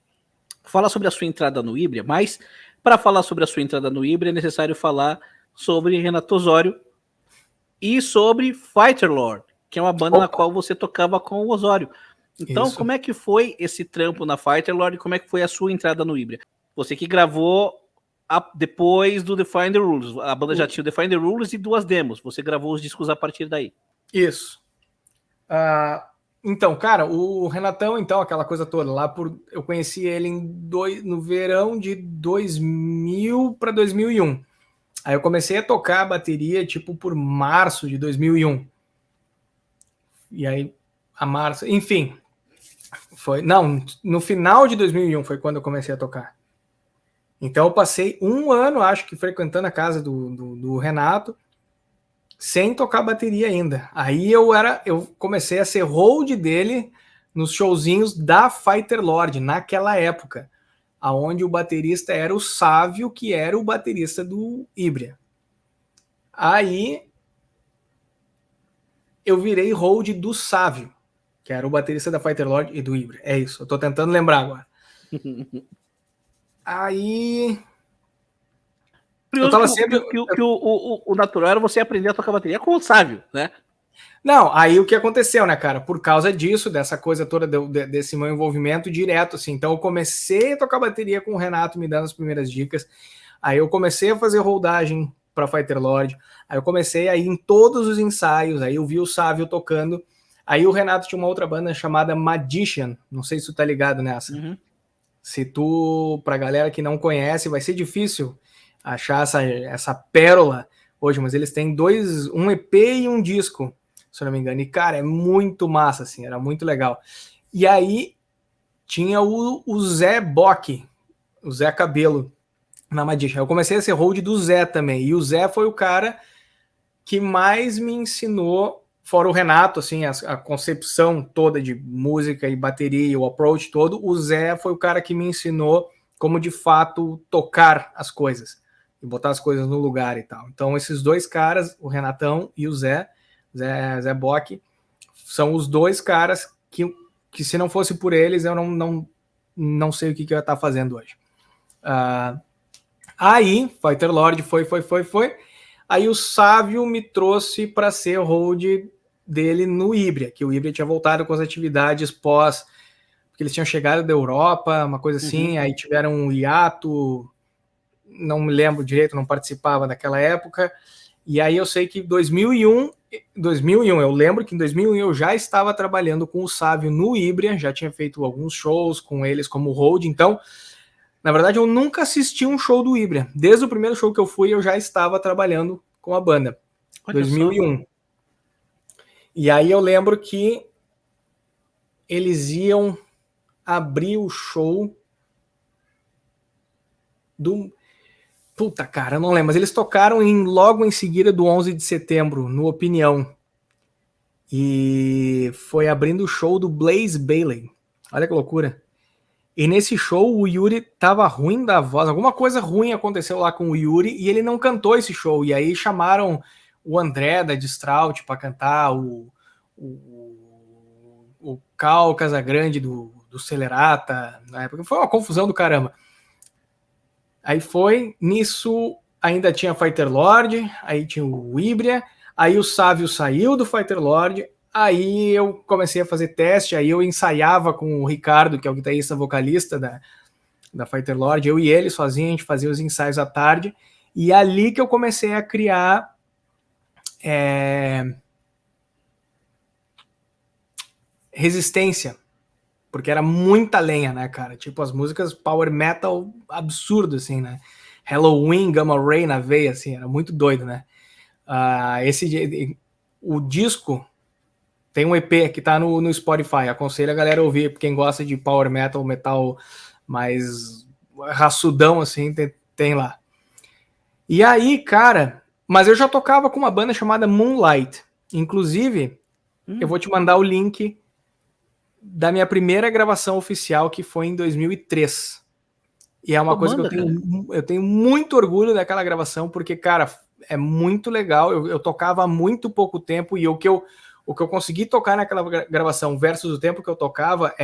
Fala sobre a sua entrada no Ibra, mas para falar sobre a sua entrada no Ibra é necessário falar sobre Renato Osório e sobre Fighter Lord, que é uma banda na qual você tocava com o Osório. Então, Isso. como é que foi esse trampo na Fighter Lord e como é que foi a sua entrada no Ibra? Você que gravou depois do Define the Rules. A banda já tinha o Define the Rules e 2 demos. Você gravou os discos a partir daí. Isso. Então, cara, o Renatão, então, aquela coisa toda, eu conheci ele no verão de 2000 para 2001. Aí eu comecei a tocar a bateria, tipo, por março de 2001. E aí, enfim, no final de 2001 foi quando eu comecei a tocar. Então eu passei um ano, acho que, frequentando a casa do Renato, sem tocar bateria ainda. Aí eu comecei a ser hold dele nos showzinhos da Fighter Lord, naquela época, aonde o baterista era o Sávio, que era o baterista do Ibra. Aí eu virei hold do Sávio, que era o baterista da Fighter Lord e do Ibra. É isso, eu tô tentando lembrar agora. Aí... Curioso que o natural era você aprender a tocar bateria com o Sávio, né? Não, aí o que aconteceu, né, cara? Por causa disso, dessa coisa toda, desse meu envolvimento direto, assim. Então eu comecei a tocar bateria com o Renato me dando as primeiras dicas. Aí eu comecei a fazer holdagem para Fighter Lord. Aí eu comecei a ir em todos os ensaios. Aí eu vi o Sávio tocando. Aí o Renato tinha uma outra banda chamada Magician. Não sei se tu tá ligado nessa. Uhum. Pra galera que não conhece, vai ser difícil achar essa pérola hoje, mas eles têm um EP e um disco, se eu não me engano. E, cara, é muito massa, assim, era muito legal. E aí tinha o Zé Bock, o Zé Cabelo, na Magician. Eu comecei a ser hold do Zé também. E o Zé foi o cara que mais me ensinou, fora o Renato, assim, a concepção toda de música e bateria, o approach todo. O Zé foi o cara que me ensinou como, de fato, tocar as coisas e botar as coisas no lugar e tal. Então, esses dois caras, o Renatão e o Zé Bock, são os dois caras que se não fosse por eles, eu não sei o que eu ia estar fazendo hoje. Aí, Fighter Lord foi. Aí o Sávio me trouxe para ser hold dele no Ibra, que o Ibra tinha voltado com as atividades pós, porque eles tinham chegado da Europa, uma coisa assim, aí tiveram um hiato, não me lembro direito, não participava daquela época, e aí eu sei que 2001, eu lembro que em 2001 eu já estava trabalhando com o Sávio no Ibra, já tinha feito alguns shows com eles como hold, então, na verdade, eu nunca assisti um show do Ibra. Desde o primeiro show que eu fui, eu já estava trabalhando com a banda. Olha 2001. Só. E aí eu lembro que eles iam abrir o show do... Puta, cara, eu não lembro. Mas eles tocaram logo em seguida do 11 de setembro, no Opinião. E foi abrindo o show do Blaze Bayley. Olha que loucura. E nesse show o Yuri tava ruim da voz, alguma coisa ruim aconteceu lá com o Yuri e ele não cantou esse show. E aí chamaram o André da Distraut para cantar, o Cal Casagrande do Celerata, na época. Foi uma confusão do caramba. Aí foi, nisso ainda tinha Fighter Lord, aí tinha o Ibra, aí o Sávio saiu do Fighter Lord, Aí eu comecei a fazer teste, aí eu ensaiava com o Ricardo, que é o guitarrista vocalista da Fighter Lord, eu e ele sozinho, a gente fazia os ensaios à tarde, e ali que eu comecei a criar resistência, porque era muita lenha, né, cara? Tipo, as músicas power metal absurdo, assim, né? Halloween, Gamma Ray na veia, assim, era muito doido, né? O disco tem um EP que tá no Spotify, aconselho a galera a ouvir, quem gosta de power metal, metal mais raçudão, assim, tem lá. E aí, cara, mas eu já tocava com uma banda chamada Moonlight, inclusive, eu vou te mandar o link da minha primeira gravação oficial, que foi em 2003. E é uma coisa que eu tenho muito orgulho daquela gravação, porque, cara, é muito legal. Eu tocava há muito pouco tempo e o que eu consegui tocar naquela gravação versus o tempo que eu tocava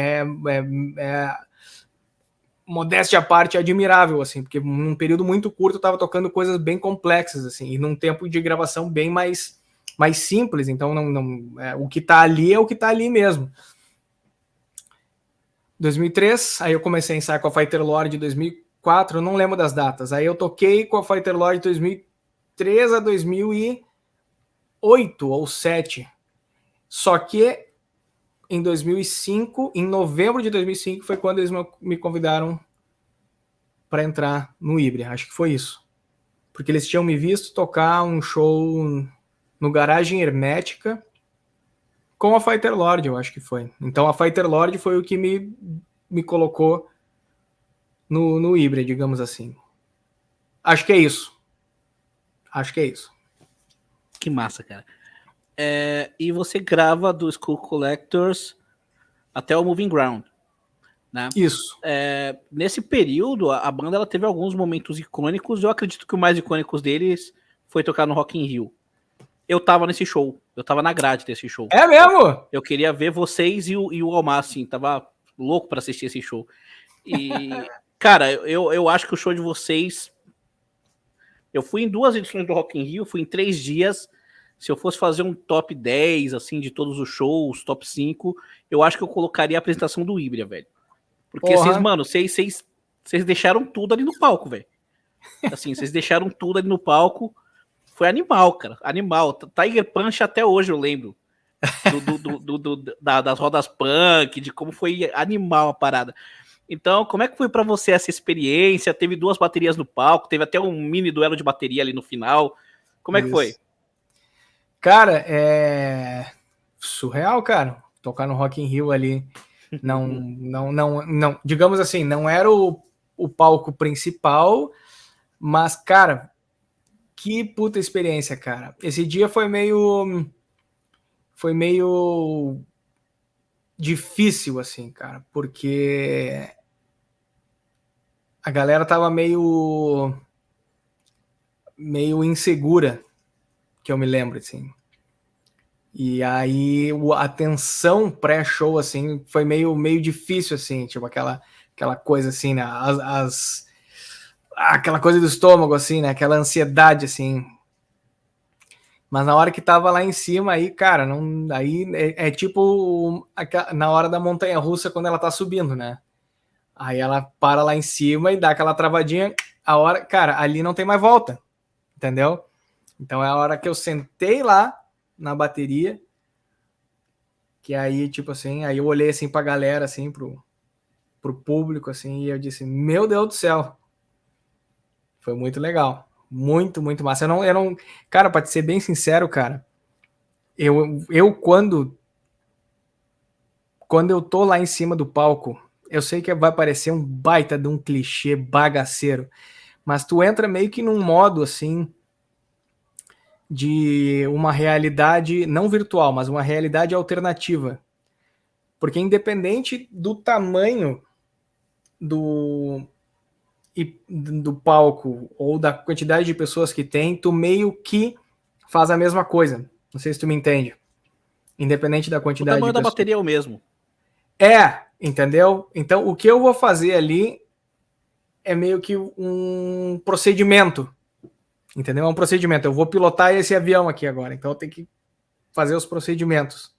modéstia à parte, admirável, assim, porque num período muito curto eu estava tocando coisas bem complexas, assim, e num tempo de gravação bem mais simples. Então, o que tá ali é o que tá ali mesmo. 2003, aí eu comecei a ensaiar com a Fighter Lord de 2004, eu não lembro das datas. Aí eu toquei com a Fighter Lord de 2003 a 2008 ou 2007. Só que em 2005, em novembro de 2005, foi quando eles me convidaram para entrar no Hybria. Acho que foi isso. Porque eles tinham me visto tocar um show no Garagem Hermética com a Fighter Lord, eu acho que foi. Então a Fighter Lord foi o que me colocou no Hybria, digamos assim. Acho que é isso. Que massa, cara. E você grava do Skull Collectors até o Moving Ground, né? Isso. Nesse período, a banda ela teve alguns momentos icônicos. Eu acredito que o mais icônico deles foi tocar no Rock in Rio. Eu tava nesse show. Eu tava na grade desse show. É mesmo? Eu queria ver vocês e o Almar, assim. Tava louco pra assistir esse show. E, cara, eu acho que o show de vocês... Eu fui em 2 edições do Rock in Rio, fui em 3 dias. Se eu fosse fazer um top 10, assim, de todos os shows, top 5, eu acho que eu colocaria a apresentação do Hybria, velho. Porque vocês, mano, vocês deixaram tudo ali no palco, velho. Assim, vocês deixaram tudo ali no palco. Foi animal, cara. Animal. Tiger Punch até hoje eu lembro. Das rodas punk, de como foi animal a parada. Então, como é que foi pra você essa experiência? Teve 2 baterias no palco, teve até um mini duelo de bateria ali no final. Como é que foi? Cara, é surreal, cara. Tocar no Rock in Rio ali. Não, digamos assim, não era o palco principal, mas, cara, que puta experiência, cara. Esse dia foi meio difícil, assim, cara, porque a galera tava meio insegura, que eu me lembro, assim. E aí a tensão pré-show, assim, foi meio difícil, assim, tipo aquela coisa, assim, né? Aquela coisa do estômago, assim, né? Aquela ansiedade, assim. Mas na hora que tava lá em cima, aí, cara, não, aí é tipo na hora da montanha-russa quando ela tá subindo, né? Aí ela para lá em cima e dá aquela travadinha, a hora, cara, ali não tem mais volta, entendeu? Então é a hora que eu sentei lá na bateria, que aí, tipo assim, aí eu olhei assim pra galera, assim, pro público, assim, e eu disse, meu Deus do céu, foi muito legal, muito massa. Eu não, cara, pra te ser bem sincero, cara, eu quando eu tô lá em cima do palco, eu sei que vai parecer um baita de um clichê bagaceiro, mas tu entra meio que num modo, assim, de uma realidade não virtual, mas uma realidade alternativa. Porque independente do tamanho do palco ou da quantidade de pessoas que tem, tu meio que faz a mesma coisa. Não sei se tu me entende. Independente da quantidade de pessoas. O tamanho da bateria é o mesmo. Entendeu? Então, o que eu vou fazer ali é meio que um procedimento. Entendeu? É um procedimento. Eu vou pilotar esse avião aqui agora, então eu tenho que fazer os procedimentos.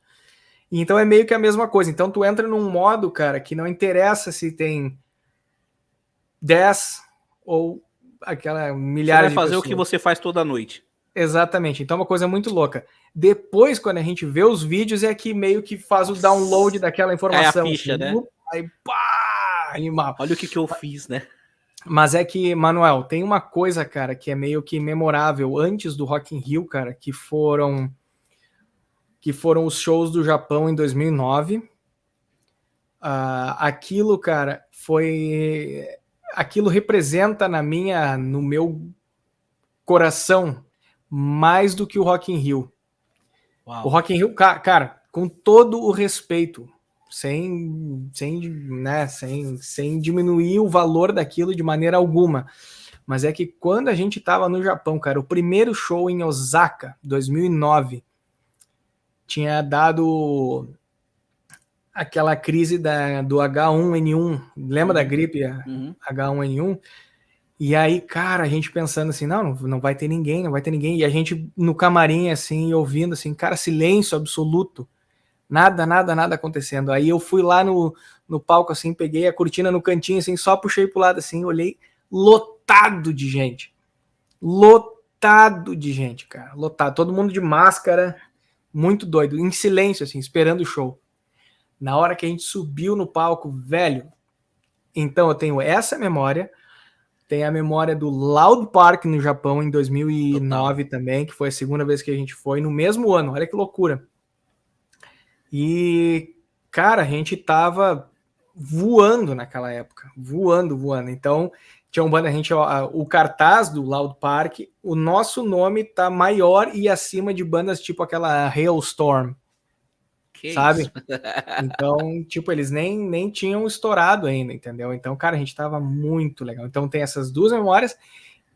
Então é meio que a mesma coisa. Então tu entra num modo, cara, que não interessa se tem 10 ou aquela milhares Você vai de fazer pessoas. o que você faz toda noite. Exatamente. Então é uma coisa muito louca. Depois, quando a gente vê os vídeos, é que meio que faz o download daquela Cai a informação. ficha, Assim, né? aí, pá, animal. Olha o que eu fiz, né? Mas é que, Manuel, tem uma coisa, cara, que é meio que memorável antes do Rock in Rio, cara, que foram os shows do Japão em 2009. Aquilo, cara, aquilo representa no meu coração mais do que o Rock in Rio. Uau. O Rock in Rio, cara, com todo o respeito, sem diminuir o valor daquilo de maneira alguma. Mas é que quando a gente tava no Japão, cara, o primeiro show em Osaka, 2009, tinha dado aquela crise do H1N1, lembra da gripe H1N1? E aí, cara, a gente pensando assim, não vai ter ninguém, não vai ter ninguém. E a gente no camarim, assim, ouvindo assim, cara, silêncio absoluto. Nada acontecendo. Aí eu fui lá no palco, assim, peguei a cortina no cantinho, assim, só puxei pro lado, assim, olhei, lotado de gente. Lotado de gente, cara. Lotado. Todo mundo de máscara, muito doido, em silêncio, assim, esperando o show. Na hora que a gente subiu no palco, velho, então eu tenho essa memória, tem a memória do Loud Park no Japão em 2009 também, que foi a segunda vez que a gente foi, no mesmo ano, olha que loucura. E, cara, a gente tava voando naquela época, voando. Então, tinha um banda, o cartaz do Loud Park, o nosso nome tá maior e acima de bandas tipo aquela Hailstorm, sabe? Isso? Então, tipo, eles nem tinham estourado ainda, entendeu? Então, cara, a gente tava muito legal. Então, tem essas duas memórias.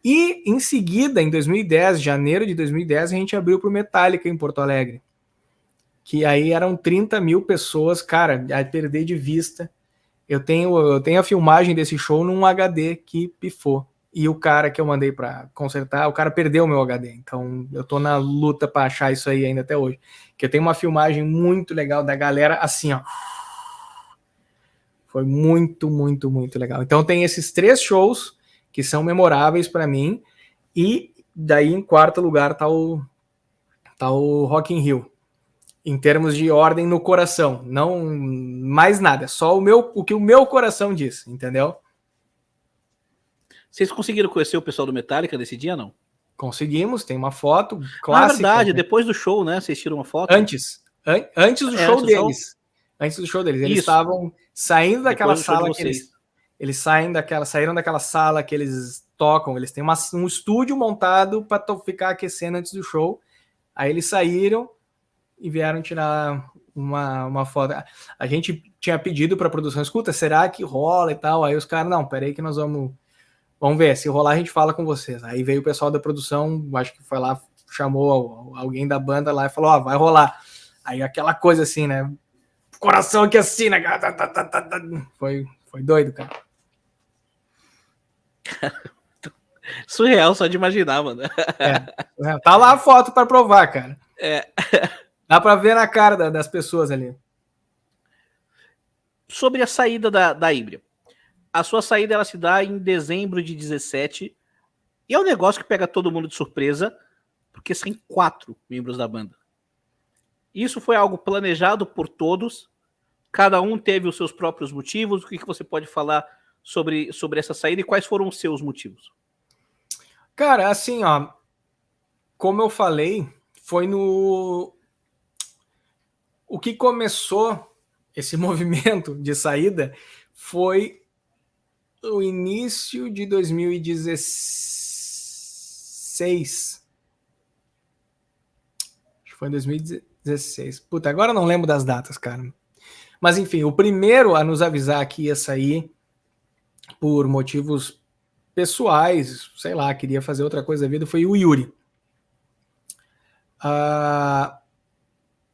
E, em seguida, em 2010, janeiro de 2010, a gente abriu pro Metallica em Porto Alegre. Que aí eram 30 mil pessoas, cara, a perder de vista. Eu tenho a filmagem desse show num HD que pifou. E o cara que eu mandei para consertar, o cara perdeu o meu HD. Então eu tô na luta para achar isso aí ainda até hoje. Que eu tenho uma filmagem muito legal da galera assim, ó. Foi muito legal. Então tem esses 3 shows que são memoráveis para mim. E daí em quarto lugar tá o Rock in Rio. Em termos de ordem no coração, não mais nada, só o que o meu coração diz, entendeu? Vocês conseguiram conhecer o pessoal do Metallica desse dia, não? Conseguimos, tem uma foto clássica. Na verdade, né? Depois do show, né? Vocês tiram uma foto? Antes do show deles. Antes do show deles. Eles estavam saindo daquela sala que eles saíram daquela sala que eles tocam, eles têm um estúdio montado para ficar aquecendo antes do show. Aí eles saíram e vieram tirar uma foto. A gente tinha pedido para a produção, escuta, será que rola e tal? Aí os caras, não, peraí que nós vamos ver, se rolar a gente fala com vocês. Aí veio o pessoal da produção, acho que foi lá, chamou alguém da banda lá e falou, vai rolar. Aí aquela coisa assim, né? Coração aqui assim, né? Foi doido, cara. Surreal só de imaginar, mano. Tá lá a foto para provar, cara. Dá para ver na cara das pessoas ali. Sobre a saída da Híbrida. A sua saída ela se dá em dezembro de 17. E é um negócio que pega todo mundo de surpresa, porque são 4 membros da banda. Isso foi algo planejado por todos. Cada um teve os seus próprios motivos. O que você pode falar sobre essa saída e quais foram os seus motivos? Cara, assim, ó, como eu falei, foi o que começou esse movimento de saída foi o início de 2016. Acho que foi em 2016. Puta, agora eu não lembro das datas, cara. Mas enfim, o primeiro a nos avisar que ia sair por motivos pessoais, sei lá, queria fazer outra coisa da vida, foi o Yuri.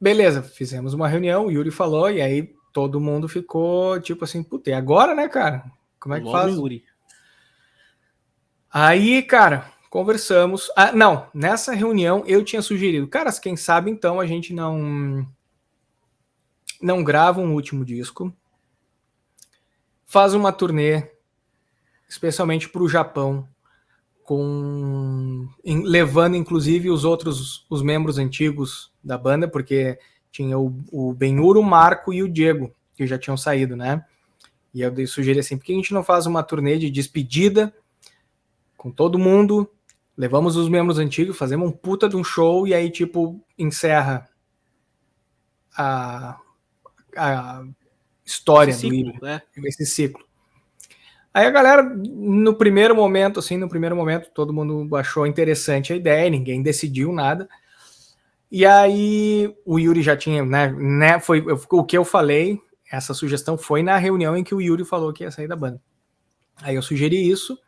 Beleza, fizemos uma reunião, o Yuri falou, e aí todo mundo ficou tipo assim, puta, e agora, né, cara? Como é que faz? Yuri. Aí, cara, conversamos. Não, nessa reunião eu tinha sugerido, cara, quem sabe então a gente não não grava um último disco, faz uma turnê, especialmente para o Japão, levando inclusive os membros antigos da banda, porque tinha o Benhur, o Marco e o Diego, que já tinham saído, né? E eu sugeri assim, por que a gente não faz uma turnê de despedida com todo mundo, levamos os membros antigos, fazemos um puta de um show e aí, tipo, encerra a história esse ciclo, esse ciclo. Aí a galera, no primeiro momento, todo mundo achou interessante a ideia, ninguém decidiu nada. E aí o Yuri já tinha, né, foi o que eu falei, essa sugestão foi na reunião em que o Yuri falou que ia sair da banda. Aí eu sugeri isso,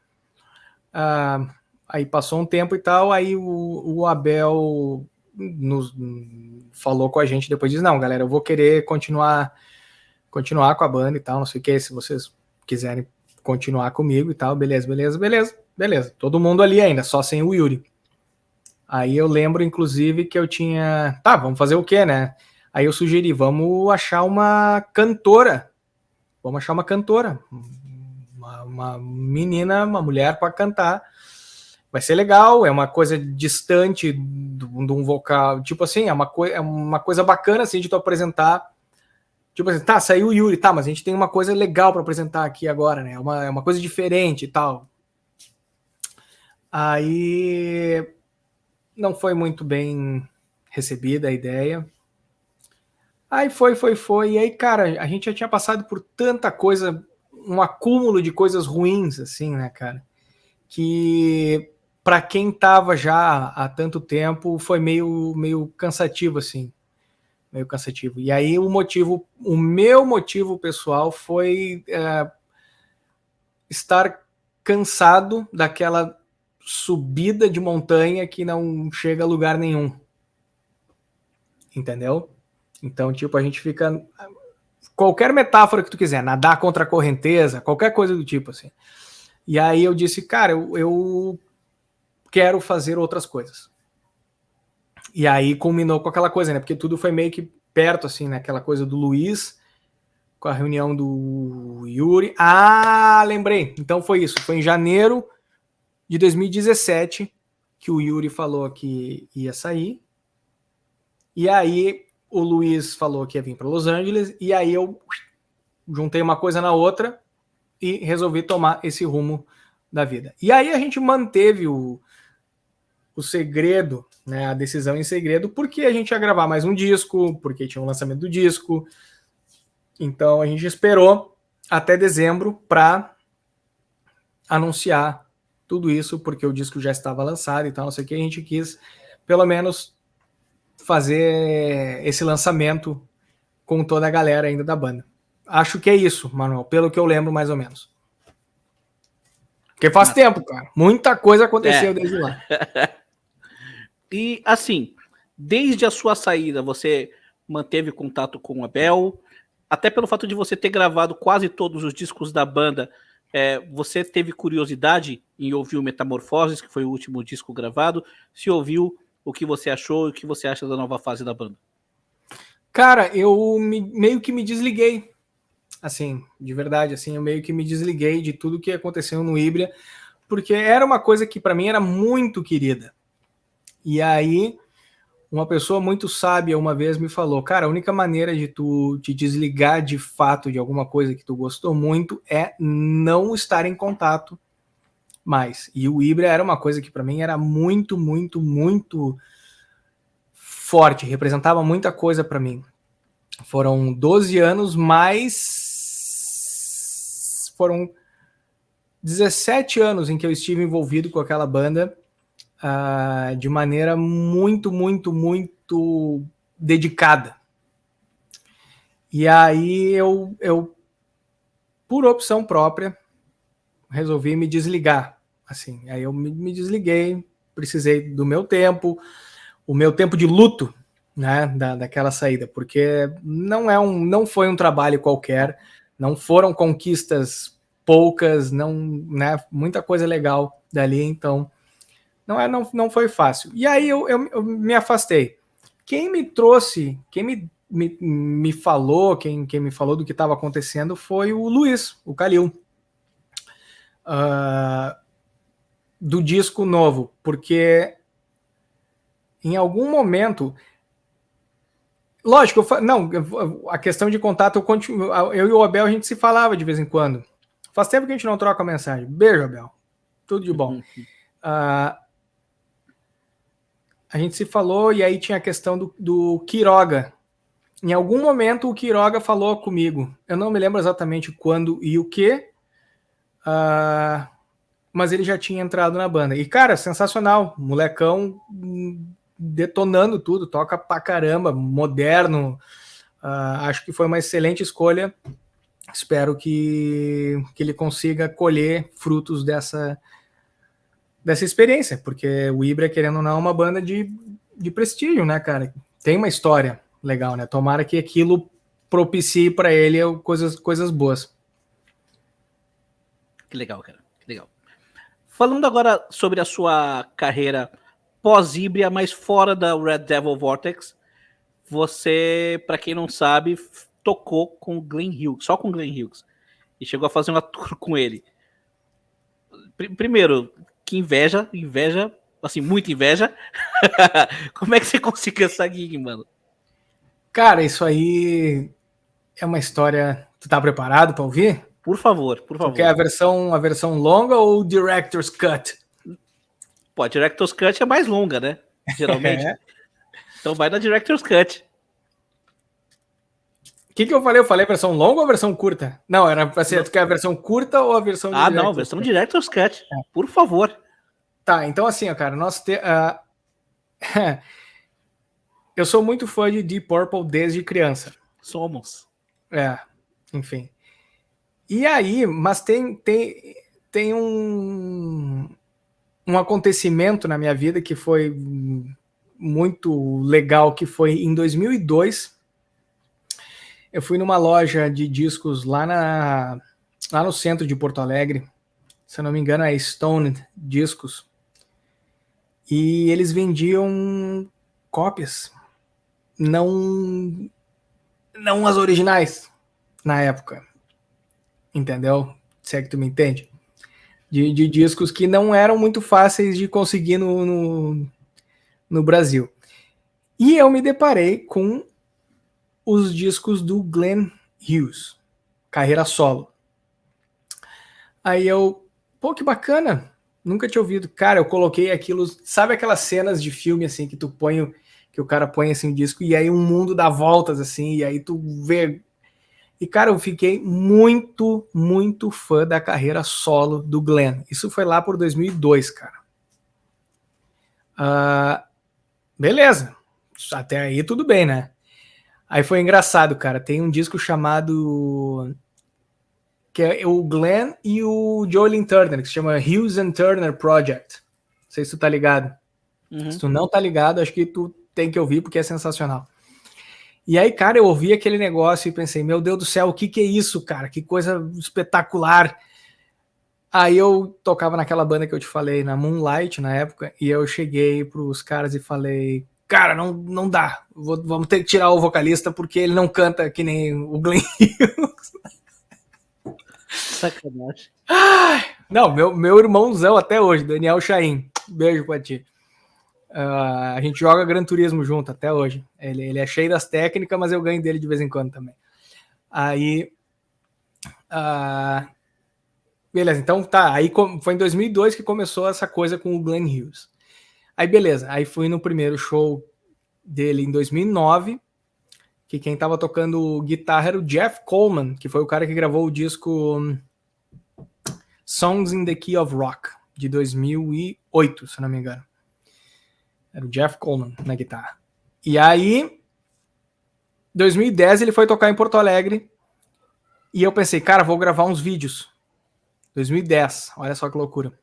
aí passou um tempo e tal, aí o Abel falou com a gente depois, disse, não, galera, eu vou querer continuar com a banda e tal, não sei o que, se vocês quiserem continuar comigo e tal, beleza. Todo mundo ali ainda, só sem o Yuri. Aí eu lembro, inclusive, que eu tinha... Tá, vamos fazer o quê, né? Aí eu sugeri, vamos achar uma cantora. Uma menina, uma mulher para cantar. Vai ser legal, é uma coisa distante de um vocal. Tipo assim, é uma coisa bacana assim, de tu apresentar. Tipo assim, tá, saiu o Yuri, tá, mas a gente tem uma coisa legal para apresentar aqui agora, né? É uma coisa diferente e tal. Aí não foi muito bem recebida a ideia. Aí foi. E aí, cara, a gente já tinha passado por tanta coisa, um acúmulo de coisas ruins, assim, né, cara? Que para quem tava já há tanto tempo foi meio cansativo, assim. Meio cansativo. E aí o meu motivo pessoal foi estar cansado daquela subida de montanha que não chega a lugar nenhum. Entendeu? Então, tipo, a gente fica... Qualquer metáfora que tu quiser, nadar contra a correnteza, qualquer coisa do tipo, assim. E aí eu disse, cara, eu quero fazer outras coisas. E aí culminou com aquela coisa, né? Porque tudo foi meio que perto, assim, né? Aquela coisa do Luiz, com a reunião do Yuri. Ah, lembrei. Então foi isso. Foi em janeiro de 2017 que o Yuri falou que ia sair. E aí o Luiz falou que ia vir para Los Angeles. E aí eu juntei uma coisa na outra e resolvi tomar esse rumo da vida. E aí a gente manteve o segredo, né, a decisão em segredo, porque a gente ia gravar mais um disco, porque tinha um lançamento do disco. Então a gente esperou até dezembro para anunciar tudo isso, porque o disco já estava lançado e tal, não sei o que. A gente quis, pelo menos, fazer esse lançamento com toda a galera ainda da banda. Acho que é isso, Manuel, pelo que eu lembro, mais ou menos. Porque faz tempo, cara. Muita coisa aconteceu desde lá. E, assim, desde a sua saída, você manteve contato com o Abel, até pelo fato de você ter gravado quase todos os discos da banda, você teve curiosidade em ouvir o Metamorfoses, que foi o último disco gravado? Se ouviu, o que você achou e o que você acha da nova fase da banda? Cara, eu meio que me desliguei, assim, de verdade, assim, eu meio que me desliguei de tudo que aconteceu no Híbrida, porque era uma coisa que para mim era muito querida. E aí, uma pessoa muito sábia uma vez me falou, cara, a única maneira de tu te desligar de fato de alguma coisa que tu gostou muito é não estar em contato mais. E o Híbrida era uma coisa que para mim era muito, muito, muito forte, representava muita coisa para mim. Foram 12 anos, mais foram 17 anos em que eu estive envolvido com aquela banda de maneira muito, muito, muito dedicada. E aí eu por opção própria, resolvi me desligar. Assim, aí eu me desliguei, precisei do meu tempo, o meu tempo de luto, né, daquela saída, porque não foi um trabalho qualquer, não foram conquistas poucas, né, muita coisa legal dali, então não foi fácil. E aí eu me afastei. Quem me me falou, quem me falou do que estava acontecendo foi o Luiz, o Calil, do disco novo, porque em algum momento, lógico, a questão de contato, eu e o Abel, a gente se falava de vez em quando. Faz tempo que a gente não troca mensagem. Beijo, Abel. Tudo de bom. A gente se falou e aí tinha a questão do Quiroga. Em algum momento o Quiroga falou comigo. Eu não me lembro exatamente quando e o que, mas ele já tinha entrado na banda. E, cara, sensacional. Molecão detonando tudo, toca pra caramba, moderno. Acho que foi uma excelente escolha. Espero que ele consiga colher frutos dessa experiência, porque o Ibra, querendo ou não, é uma banda de prestígio, né, cara? Tem uma história legal, né? Tomara que aquilo propicie para ele coisas boas. Que legal, cara. Que legal. Falando agora sobre a sua carreira pós-Ibra, mas fora da Red Devil Vortex, você, para quem não sabe, tocou com o Glenn Hughes, só com o Glenn Hughes, e chegou a fazer uma tour com ele. Primeiro, que inveja, assim, muita inveja. Como é que você conseguiu essa gig, mano? Cara, isso aí é uma história. Tu tá preparado para ouvir? Por favor, por favor. Tu quer a versão longa ou o Director's Cut? Pô, a Director's Cut é mais longa, né? Geralmente. Então vai na Director's Cut. O que eu falei? Eu falei a versão longa ou a versão curta? Não, era pra ser, tu quer a versão curta ou a versão não, versão Director's Cut. Por favor. Tá, então assim, ó, cara, eu sou muito fã de Deep Purple desde criança. Somos. Enfim. E aí, mas tem um acontecimento na minha vida que foi muito legal, que foi em 2002. Eu fui numa loja de discos lá no centro de Porto Alegre, se eu não me engano é Stone Discos, e eles vendiam cópias, não as originais na época, entendeu? Se é que tu me entende? De discos que não eram muito fáceis de conseguir no Brasil. E eu me deparei com os discos do Glenn Hughes, carreira solo. Aí eu, pô, que bacana, nunca tinha ouvido. Cara, eu coloquei aquilo, sabe aquelas cenas de filme assim que que o cara põe assim um disco e aí um mundo dá voltas assim, e aí tu vê. E cara, eu fiquei muito, muito fã da carreira solo do Glenn. Isso foi lá por 2002, cara. Beleza, até aí tudo bem, né? Aí foi engraçado, cara. Tem um disco chamado, que é o Glenn e o Joelyn Turner, que se chama Hughes and Turner Project. Não sei se tu tá ligado. Se tu não tá ligado, acho que tu tem que ouvir, porque é sensacional. E aí, cara, eu ouvi aquele negócio e pensei, meu Deus do céu, o que é isso, cara? Que coisa espetacular. Aí eu tocava naquela banda que eu te falei, na Moonlight, na época, e eu cheguei pros caras e falei, cara, não dá, vamos ter que tirar o vocalista porque ele não canta que nem o Glenn Hughes. Sacanagem. Não, meu irmãozão até hoje, Daniel Chaim, beijo pra ti. A gente joga Gran Turismo junto até hoje. Ele é cheio das técnicas, mas eu ganho dele de vez em quando também. Aí, beleza, então tá. Aí foi em 2002 que começou essa coisa com o Glenn Hughes. Aí beleza, aí fui no primeiro show dele em 2009, que quem tava tocando guitarra era o Jeff Coleman, que foi o cara que gravou o disco Songs in the Key of Rock, de 2008, se não me engano. Era o Jeff Coleman na guitarra. E aí, em 2010, ele foi tocar em Porto Alegre, e eu pensei, cara, vou gravar uns vídeos. 2010, olha só que loucura.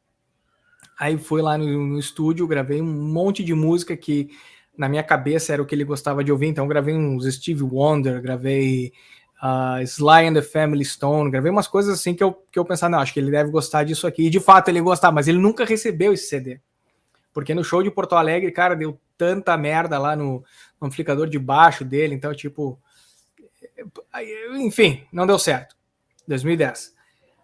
Aí fui lá no estúdio, gravei um monte de música que na minha cabeça era o que ele gostava de ouvir, então gravei uns Stevie Wonder, gravei Sly and the Family Stone, gravei umas coisas assim que eu pensava, não, acho que ele deve gostar disso aqui, e de fato ele gostava, mas ele nunca recebeu esse CD, porque no show de Porto Alegre, cara, deu tanta merda lá no amplificador de baixo dele, então, tipo... Enfim, não deu certo. 2010.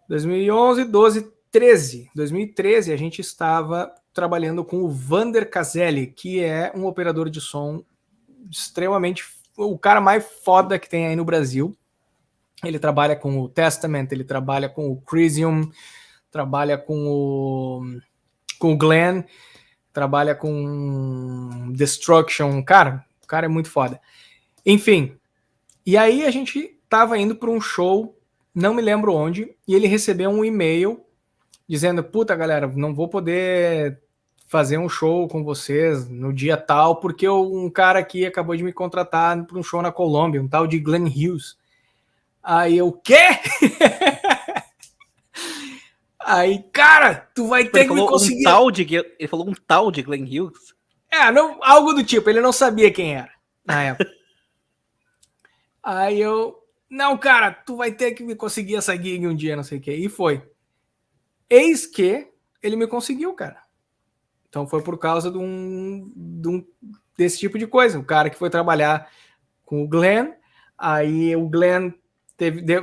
2011, 12, 13. 2013, a gente estava trabalhando com o Vander Caselli, que é um operador de som extremamente... o cara mais foda que tem aí no Brasil. Ele trabalha com o Testament, ele trabalha com o Crisium, trabalha com o Glenn, trabalha com Destruction. Cara, o cara é muito foda. Enfim, e aí a gente tava indo para um show, não me lembro onde, e ele recebeu um e-mail dizendo, puta, galera, não vou poder fazer um show com vocês no dia tal, porque um cara aqui acabou de me contratar para um show na Colômbia, um tal de Glenn Hughes. Aí eu, quê? Aí, cara, tu vai ter que me conseguir... Ele falou um tal de Glenn Hughes? Não, algo do tipo, ele não sabia quem era na época. Aí eu, não, cara, tu vai ter que me conseguir essa gig um dia, não sei o que. E foi. Eis que ele me conseguiu, cara. Então foi por causa desse tipo de coisa. O cara que foi trabalhar com o Glenn, aí o Glenn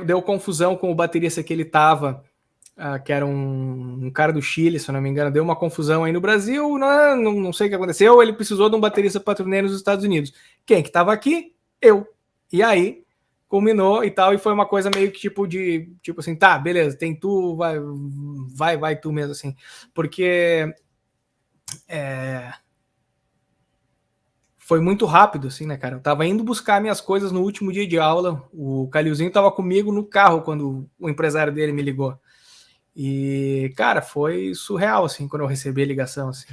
deu confusão com o baterista que ele tava, que era um cara do Chile, se eu não me engano, deu uma confusão aí no Brasil, não sei o que aconteceu, ele precisou de um baterista para turnê nos Estados Unidos. Quem que tava aqui? Eu. E aí, culminou e tal, e foi uma coisa meio que tipo assim, tá, beleza, tem tu, vai tu mesmo, assim. Porque foi muito rápido, assim, né, cara? Eu tava indo buscar minhas coisas no último dia de aula, o Calilzinho tava comigo no carro quando o empresário dele me ligou. E, cara, foi surreal, assim, quando eu recebi a ligação, assim.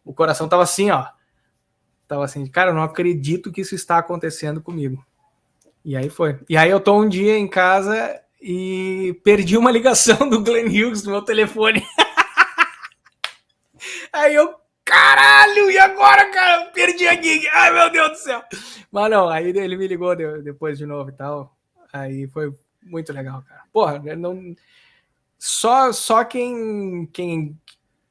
O coração tava assim, ó. Tava assim, cara, eu não acredito que isso está acontecendo comigo. E aí foi. E aí eu tô um dia em casa e perdi uma ligação do Glenn Hughes no meu telefone. Aí eu, caralho, e agora, cara? Perdi a gig. Ai, meu Deus do céu. Mas não, aí ele me ligou depois de novo e tal. Aí foi muito legal, cara. Porra, não... Só quem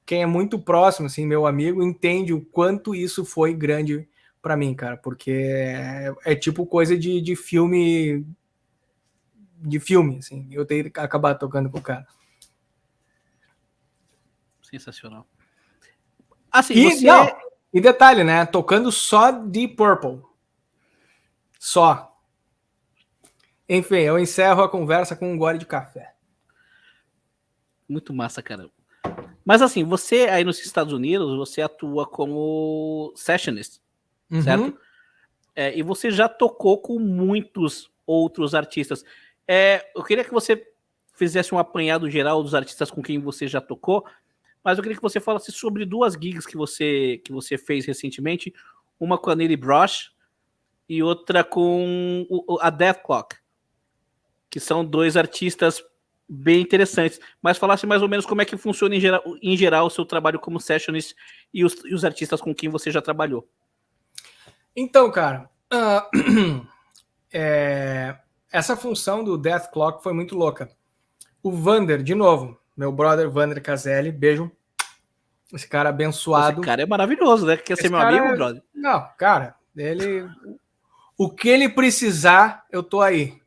é muito próximo, assim, meu amigo, entende o quanto isso foi grande para mim, cara, porque é tipo coisa de filme, assim, eu tenho que acabar tocando com o cara. Sensacional. Assim, e detalhe, né, tocando só Deep Purple. Só. Enfim, eu encerro a conversa com um gole de café. Muito massa, cara. Mas assim, você aí nos Estados Unidos, você atua como sessionist, certo? E você já tocou com muitos outros artistas. Eu queria que você fizesse um apanhado geral dos artistas com quem você já tocou, mas eu queria que você falasse sobre 2 gigs que você fez recentemente, uma com a Neely Brosh e outra com a Death Clock, que são 2 artistas bem interessantes, mas falasse mais ou menos como é que funciona em geral o seu trabalho como sessionist e os artistas com quem você já trabalhou. Então, cara, essa função do Death Clock foi muito louca. O Vander, de novo, meu brother Vander Caselli, beijo. Esse cara abençoado. Esse cara é maravilhoso, né? Quer ser meu amigo, brother? Não, cara, ele... O que ele precisar, eu tô aí.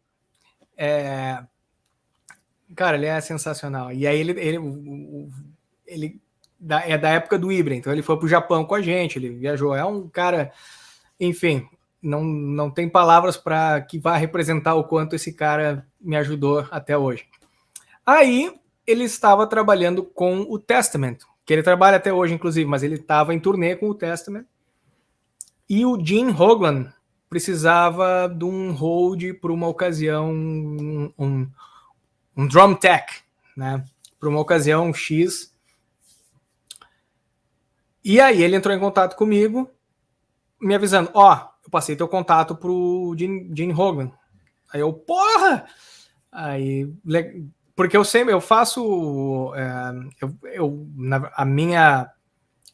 Cara, ele é sensacional. E aí ele é da época do Ibra, então ele foi pro Japão com a gente, ele viajou. É um cara, enfim, não tem palavras para que vá representar o quanto esse cara me ajudou até hoje. Aí ele estava trabalhando com o Testament, que ele trabalha até hoje, inclusive, mas ele estava em turnê com o Testament. E o Gene Hoglan precisava de um hold para uma ocasião, um drum tech, né? Para uma ocasião X. E aí ele entrou em contato comigo, me avisando, eu passei teu contato pro Gene Hoglan. Aí eu, porra! Aí, porque eu faço, o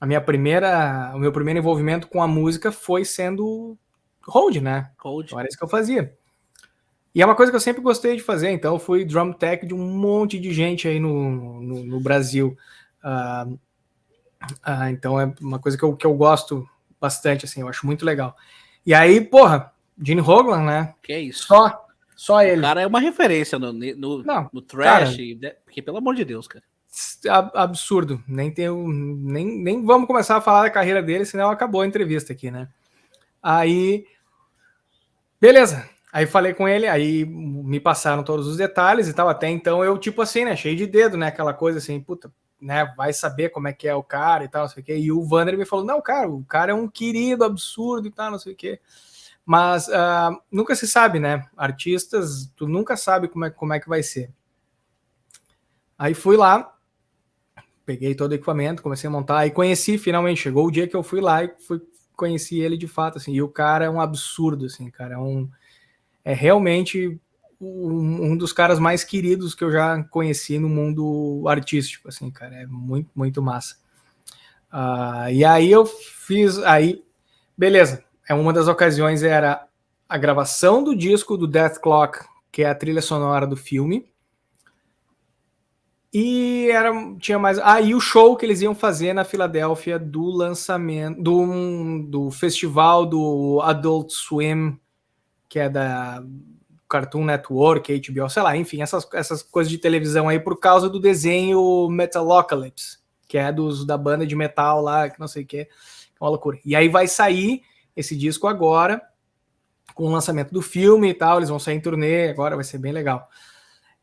meu primeiro envolvimento com a música foi sendo hold, né? Hold. Então era isso que eu fazia. E é uma coisa que eu sempre gostei de fazer, então eu fui drum tech de um monte de gente aí no Brasil. Então é uma coisa que eu gosto bastante, assim, eu acho muito legal. E aí, porra, Gene Hoglan, né? Que é isso? Só ele. O cara é uma referência Não, no trash, cara, porque pelo amor de Deus, cara. absurdo. Nem vamos começar a falar da carreira dele, senão acabou a entrevista aqui, né? Aí, beleza. Aí falei com ele, aí me passaram todos os detalhes e tal. Até então eu, tipo assim, né? Cheio de dedo, né? Aquela coisa assim, puta, né? Vai saber como é que é o cara e tal, não sei o quê. E o Vander me falou: não, cara, o cara é um querido absurdo e tal, não sei o quê. Mas nunca se sabe, né? Artistas, tu nunca sabe como é que vai ser. Aí fui lá, peguei todo o equipamento, comecei a montar e conheci finalmente. Chegou o dia que eu fui lá e conheci ele de fato, assim. E o cara é um absurdo, assim, cara. É realmente um dos caras mais queridos que eu já conheci no mundo artístico, assim, cara. É muito, muito massa. E aí eu fiz, aí, beleza. Uma das ocasiões era a gravação do disco do Death Clock, que é a trilha sonora do filme. E tinha mais. E o show que eles iam fazer na Filadélfia do lançamento do festival do Adult Swim, que é da Cartoon Network, HBO, sei lá, enfim, essas coisas de televisão aí por causa do desenho Metalocalypse, que é da banda de metal lá, que não sei o que, é uma loucura. E aí vai sair esse disco agora, com o lançamento do filme e tal, eles vão sair em turnê, agora vai ser bem legal.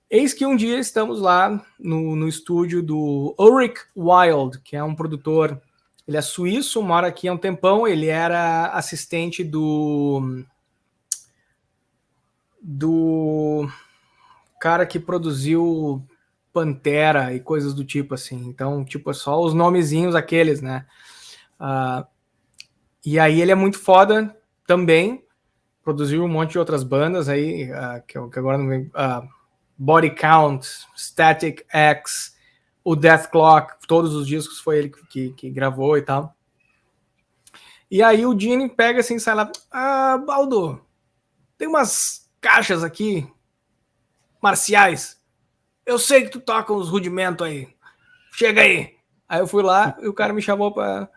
Eis que um dia estamos lá no estúdio do Ulrich Wild, que é um produtor, ele é suíço, mora aqui há um tempão, ele era assistente do cara que produziu Pantera e coisas do tipo, assim. Então, tipo, é só os nomezinhos aqueles, né? E aí ele é muito foda também, produziu um monte de outras bandas aí, que agora não vem... Body Count, Static X, o Death Clock, todos os discos foi ele que gravou e tal. E aí o Gene pega assim, sai lá, Baldo, tem umas caixas aqui, marciais, eu sei que tu toca uns rudimentos aí, chega aí. Aí eu fui lá e o cara me chamou pra...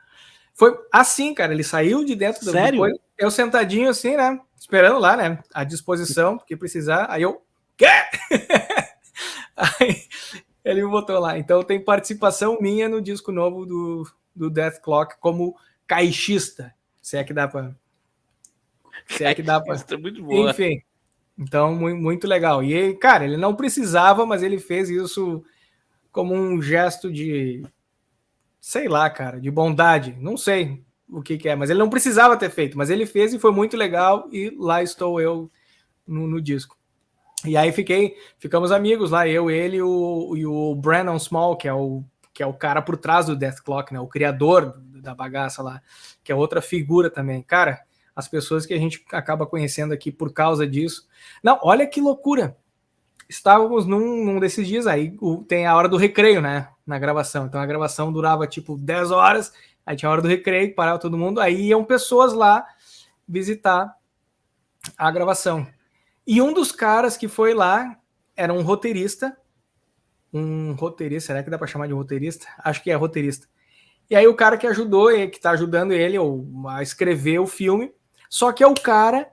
Foi assim, cara, ele saiu de dentro Sério? depois, eu sentadinho assim, né, esperando lá, né, à disposição, porque precisar, aí eu, quê? Aí ele me botou lá. Então tem participação minha no disco novo do Death Clock como caixista. Se é que dá pra. Se é que dá pra. Isso é muito boa. Enfim. Então, muito legal. E, cara, ele não precisava, mas ele fez isso como um gesto de. Sei lá, cara, de bondade. Não sei o que é, mas ele não precisava ter feito. Mas ele fez e foi muito legal. E lá estou eu no disco. E aí ficamos amigos lá, eu, ele e o Brandon Small, que é o cara por trás do Death Clock, né? O criador da bagaça lá, que é outra figura também. Cara, as pessoas que a gente acaba conhecendo aqui por causa disso. Não, olha que loucura. Estávamos num desses dias aí, tem a hora do recreio, né? Na gravação. Então a gravação durava tipo 10 horas, aí tinha a hora do recreio, parava todo mundo, aí iam pessoas lá visitar a gravação. E um dos caras que foi lá era um roteirista. Será que dá para chamar de roteirista? Acho que é roteirista. E aí o cara que ajudou, que tá ajudando ele a escrever o filme, só que é o cara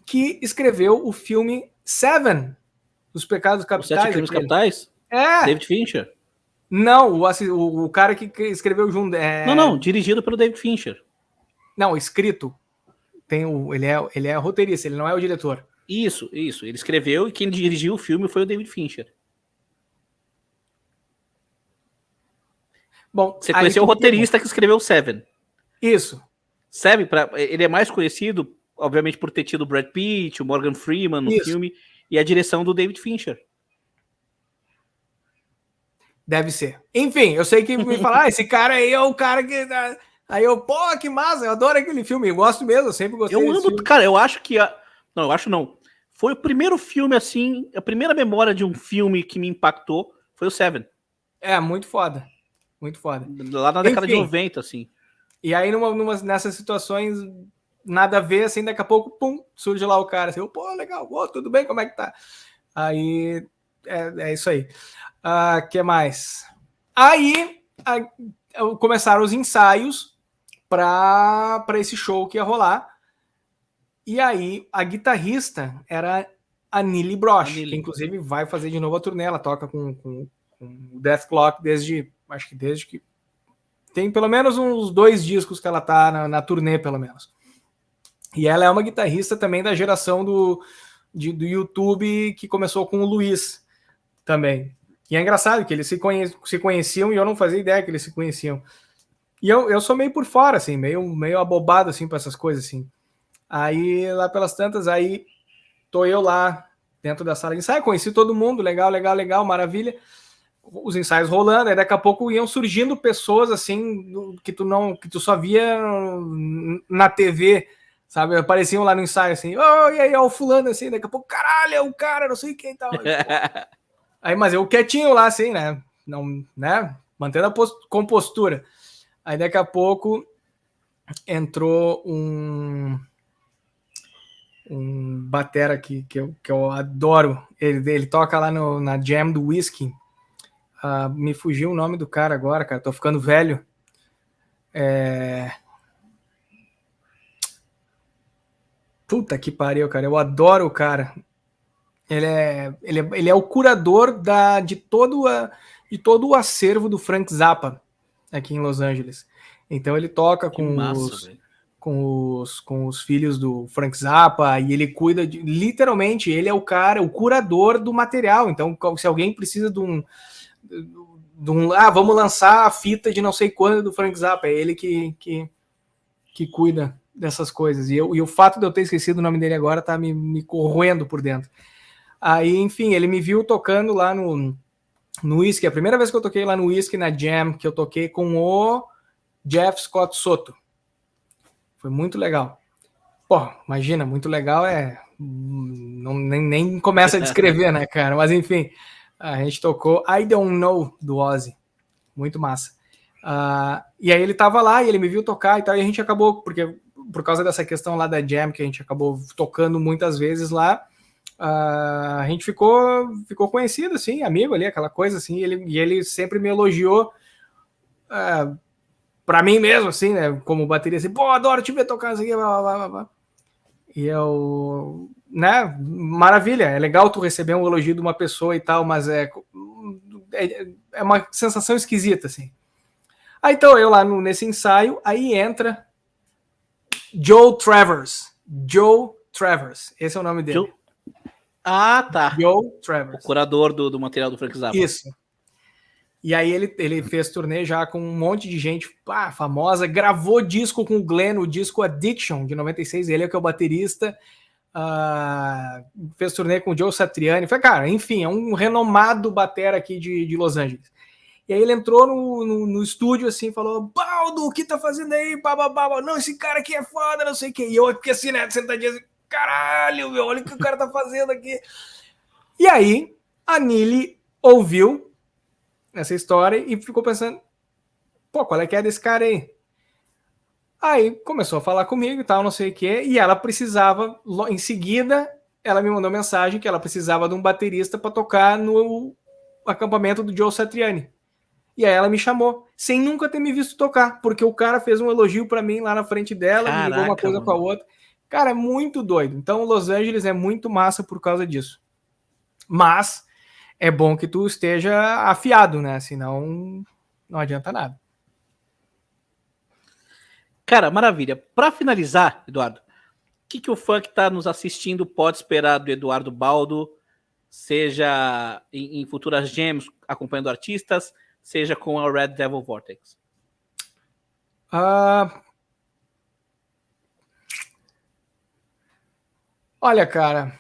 que escreveu o filme Seven, Os Pecados Os Sete Capitais. Crimes Capitais? É! David Fincher? Não, o cara que escreveu junto. Não, dirigido pelo David Fincher. Não, escrito. Ele é roteirista, ele não é o diretor. Isso. Ele escreveu e quem dirigiu o filme foi o David Fincher. Bom, você conheceu o roteirista que escreveu Seven. Isso. Seven, ele é mais conhecido, obviamente, por ter tido o Brad Pitt, o Morgan Freeman no filme, e a direção do David Fincher. Deve ser. Enfim, eu sei que me falar, esse cara aí é o cara que... Aí eu, pô, que massa, eu adoro aquele filme, eu gosto mesmo, eu sempre gostei desse filme. Cara, eu acho que... Não, eu acho não. Foi o primeiro filme, assim, a primeira memória de um filme que me impactou foi o Seven. É, muito foda. Muito foda. Lá na década de 90, assim. E aí, nessas situações, nada a ver, assim, daqui a pouco, pum, surge lá o cara, assim, pô, legal, pô, tudo bem, como é que tá? Aí, é isso aí. Que mais? Aí, começaram os ensaios para esse show que ia rolar. E aí a guitarrista era a Nili Brosh, que inclusive vai fazer de novo a turnê. Ela toca com o Death Clock acho que desde que tem pelo menos uns 2 discos que ela tá na turnê, pelo menos. E ela é uma guitarrista também da geração do YouTube, que começou com o Luiz também. E é engraçado que eles se conheciam e eu não fazia ideia que eles se conheciam. E eu sou meio por fora, assim, meio abobado, assim, para essas coisas, assim. Aí, lá pelas tantas, aí tô eu lá dentro da sala de ensaio, conheci todo mundo, legal, maravilha. Os ensaios rolando, aí daqui a pouco iam surgindo pessoas, assim, que tu só via na TV, sabe? Apareciam lá no ensaio, assim, oh, e aí, ó, o fulano, assim, daqui a pouco, caralho, é o cara, não sei quem tal. Aí, mas eu quietinho lá, assim, né? Não, né? Mantendo a compostura. Aí daqui a pouco entrou um batera aqui que eu adoro. Ele toca lá na Jam do Whisky. Me fugiu o nome do cara agora, cara. Tô ficando velho. Puta que pariu, cara. Eu adoro o cara. Ele é o curador de todo o acervo do Frank Zappa aqui em Los Angeles. Então ele toca com os filhos do Frank Zappa e ele cuida literalmente, ele é o cara, o curador do material. Então, se alguém precisa de um vamos lançar a fita de não sei quando do Frank Zappa, é ele que cuida dessas coisas. E o fato de eu ter esquecido o nome dele agora tá me corroendo por dentro. Aí, enfim, ele me viu tocando lá no Whisky. A primeira vez que eu toquei lá no Whisky, na Jam, que eu toquei com o Jeff Scott Soto. Foi muito legal. Pô, imagina, muito legal nem começa a descrever, né, cara? Mas enfim, a gente tocou I Don't Know, do Ozzy. Muito massa. E aí ele tava lá e ele me viu tocar e tal, e a gente acabou, porque por causa dessa questão lá da Jam, que a gente acabou tocando muitas vezes lá, a gente ficou conhecido, assim, amigo ali, aquela coisa, assim, e ele sempre me elogiou pra mim mesmo, assim, né, como bateria, assim, pô, adoro te ver tocar isso aqui, blá, blá, blá, blá. E eu, né, maravilha, é legal tu receber um elogio de uma pessoa e tal, mas é uma sensação esquisita, assim. Aí então eu lá nesse ensaio, aí entra Joe Travers, esse é o nome dele. Tá. Joe Travers. O curador do material do Frank Zappa. Isso. E aí ele fez turnê já com um monte de gente famosa, gravou disco com o Glenn, o disco Addiction, de 96, ele é que é o baterista, fez turnê com o Joe Satriani, foi, cara, enfim, é um renomado batera aqui de Los Angeles. E aí ele entrou no estúdio assim, falou, Baldo, o que tá fazendo aí? Não, esse cara aqui é foda, não sei o que. E eu fiquei assim, né, sentadinho assim, caralho, meu, olha o que o cara tá fazendo aqui. E aí a Nili ouviu essa história e ficou pensando, pô, qual é que é desse cara aí? Aí começou a falar comigo e tal, não sei o que, e ela precisava, em seguida, ela me mandou mensagem que ela precisava de um baterista para tocar no acampamento do Joe Satriani. E aí ela me chamou, sem nunca ter me visto tocar, porque o cara fez um elogio para mim lá na frente dela, me ligou uma coisa com a outra. Cara, é muito doido. Então, Los Angeles é muito massa por causa disso. Mas é bom que tu esteja afiado, né? Senão não adianta nada. Cara, maravilha. Para finalizar, Eduardo, o que o fã que está nos assistindo pode esperar do Eduardo Baldo, seja em futuras jams acompanhando artistas, seja com a Red Devil Vortex? Olha, cara,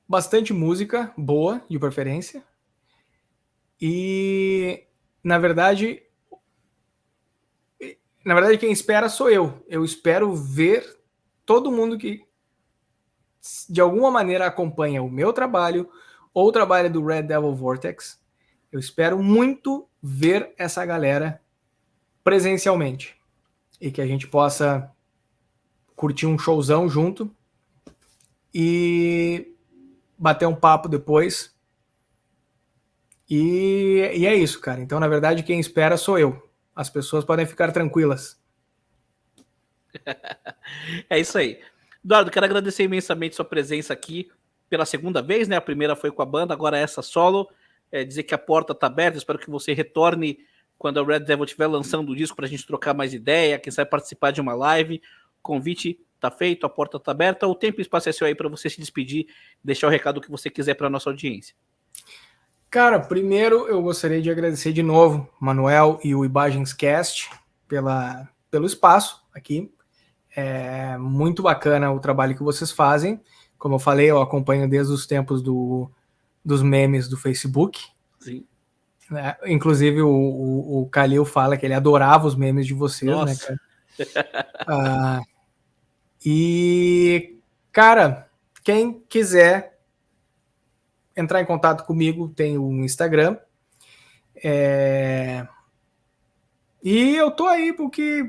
bastante música boa, de preferência. E, na verdade, quem espera sou eu. Eu espero ver todo mundo que, de alguma maneira, acompanha o meu trabalho ou o trabalho do Red Devil Vortex. Eu espero muito ver essa galera presencialmente. E que a gente possa curtir um showzão junto e bater um papo depois. E é isso, cara. Então, na verdade, quem espera sou eu. as pessoas podem ficar tranquilas. É isso aí. Eduardo, quero agradecer imensamente sua presença aqui pela segunda vez, né? A primeira foi com a banda, agora essa solo. Dizer que a porta está aberta, espero que você retorne quando a Red Devil estiver lançando o disco para a gente trocar mais ideia, quem sabe participar de uma live. O convite está feito, a porta está aberta. O tempo e espaço é seu aí para você se despedir, deixar o recado que você quiser para a nossa audiência. Cara, primeiro eu gostaria de agradecer de novo Manuel e o Ibagenscast pelo espaço aqui. É muito bacana o trabalho que vocês fazem. Como eu falei, eu acompanho desde os tempos dos memes do Facebook. Sim. Inclusive o Kalil fala que ele adorava os memes de vocês. Nossa. Né, cara? E, cara, quem quiser entrar em contato comigo, tem o Instagram. E eu tô aí porque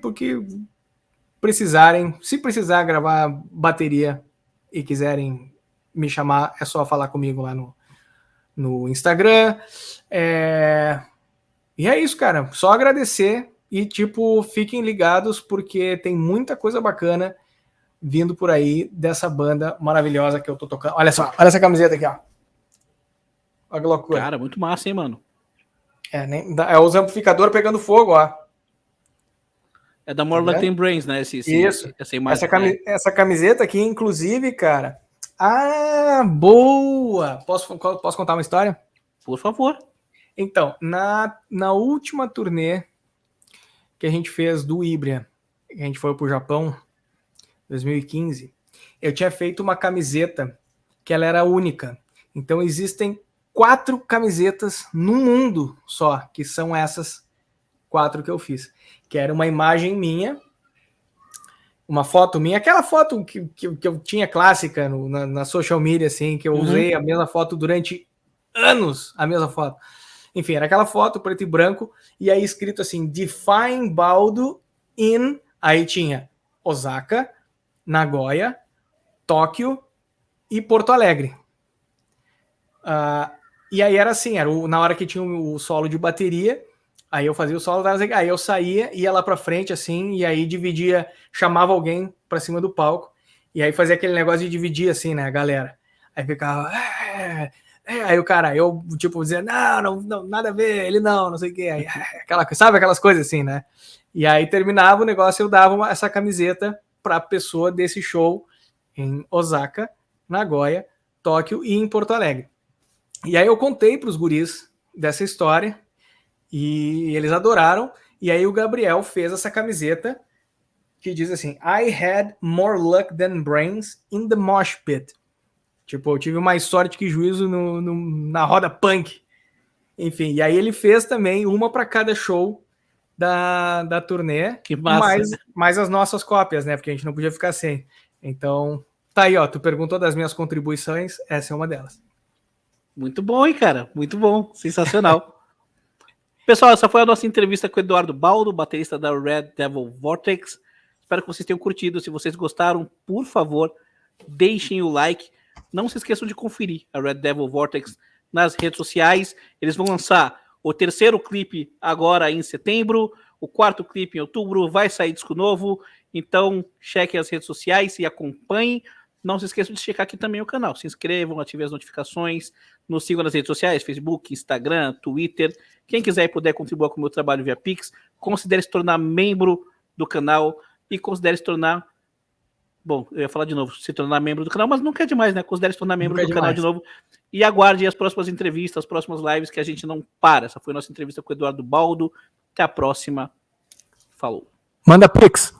precisarem, se precisar gravar bateria e quiserem me chamar, é só falar comigo lá no Instagram. E é isso, cara. Só agradecer e, fiquem ligados porque tem muita coisa bacana vindo por aí dessa banda maravilhosa que eu tô tocando. Olha só, olha essa camiseta aqui, ó. Olha que loucura. Cara, muito massa, hein, mano? É os amplificadores pegando fogo, ó. É da More Luck Than Brains, né? Isso. Essa imagem, essa camiseta aqui, inclusive, cara. Ah, boa! Posso contar uma história? Por favor. Então, na última turnê que a gente fez do Híbria, a gente foi pro Japão, 2015, eu tinha feito uma camiseta que ela era única. Então, existem 4 camisetas no mundo só, que são essas 4 que eu fiz. Que era uma imagem minha, uma foto minha, aquela foto que eu tinha clássica na social media, assim, que eu usei a mesma foto durante anos, a mesma foto. Enfim, era aquela foto, preto e branco, e aí escrito assim, Define Baldo in... Aí tinha Osaka, Nagoya, Tóquio e Porto Alegre. E aí era assim, na hora que tinha o solo de bateria, aí eu fazia o solo, aí eu saía, ia lá pra frente, assim, e aí dividia, chamava alguém pra cima do palco, e aí fazia aquele negócio de dividir, assim, né, a galera. Aí ficava... Aí o cara, eu, dizia, não, nada a ver, ele não sei o quê. Aí, sabe aquelas coisas assim, né? E aí terminava o negócio, eu dava essa camiseta pra pessoa desse show em Osaka, Nagoya, Tóquio e em Porto Alegre. E aí eu contei pros guris dessa história, e eles adoraram, e aí o Gabriel fez essa camiseta que diz assim, I had more luck than brains in the mosh pit. Eu tive mais sorte que juízo na roda punk. Enfim, e aí ele fez também uma para cada show da turnê. Que massa. Mais as nossas cópias, né? Porque a gente não podia ficar sem. Então, tá aí, ó. Tu perguntou das minhas contribuições, essa é uma delas. Muito bom, hein, cara? Muito bom. Sensacional. Pessoal, essa foi a nossa entrevista com o Eduardo Baldo, baterista da Red Devil Vortex. Espero que vocês tenham curtido. Se vocês gostaram, por favor, deixem o like. Não se esqueçam de conferir a Red Devil Vortex nas redes sociais. Eles vão lançar o 3º clipe agora em setembro, o 4º clipe em outubro, vai sair disco novo. Então, chequem as redes sociais e acompanhem. Não se esqueçam de checar aqui também o canal. Se inscrevam, ativem as notificações, nos sigam nas redes sociais, Facebook, Instagram, Twitter. Quem quiser e puder contribuir com o meu trabalho via Pix, considere se tornar membro do canal e considere se tornar... Bom, eu ia falar de novo, se tornar membro do canal, mas nunca é demais, né? Considere se tornar membro do canal de novo. E aguarde as próximas entrevistas, as próximas lives, que a gente não para. Essa foi a nossa entrevista com o Eduardo Baldo. Até a próxima. Falou. Manda Pix.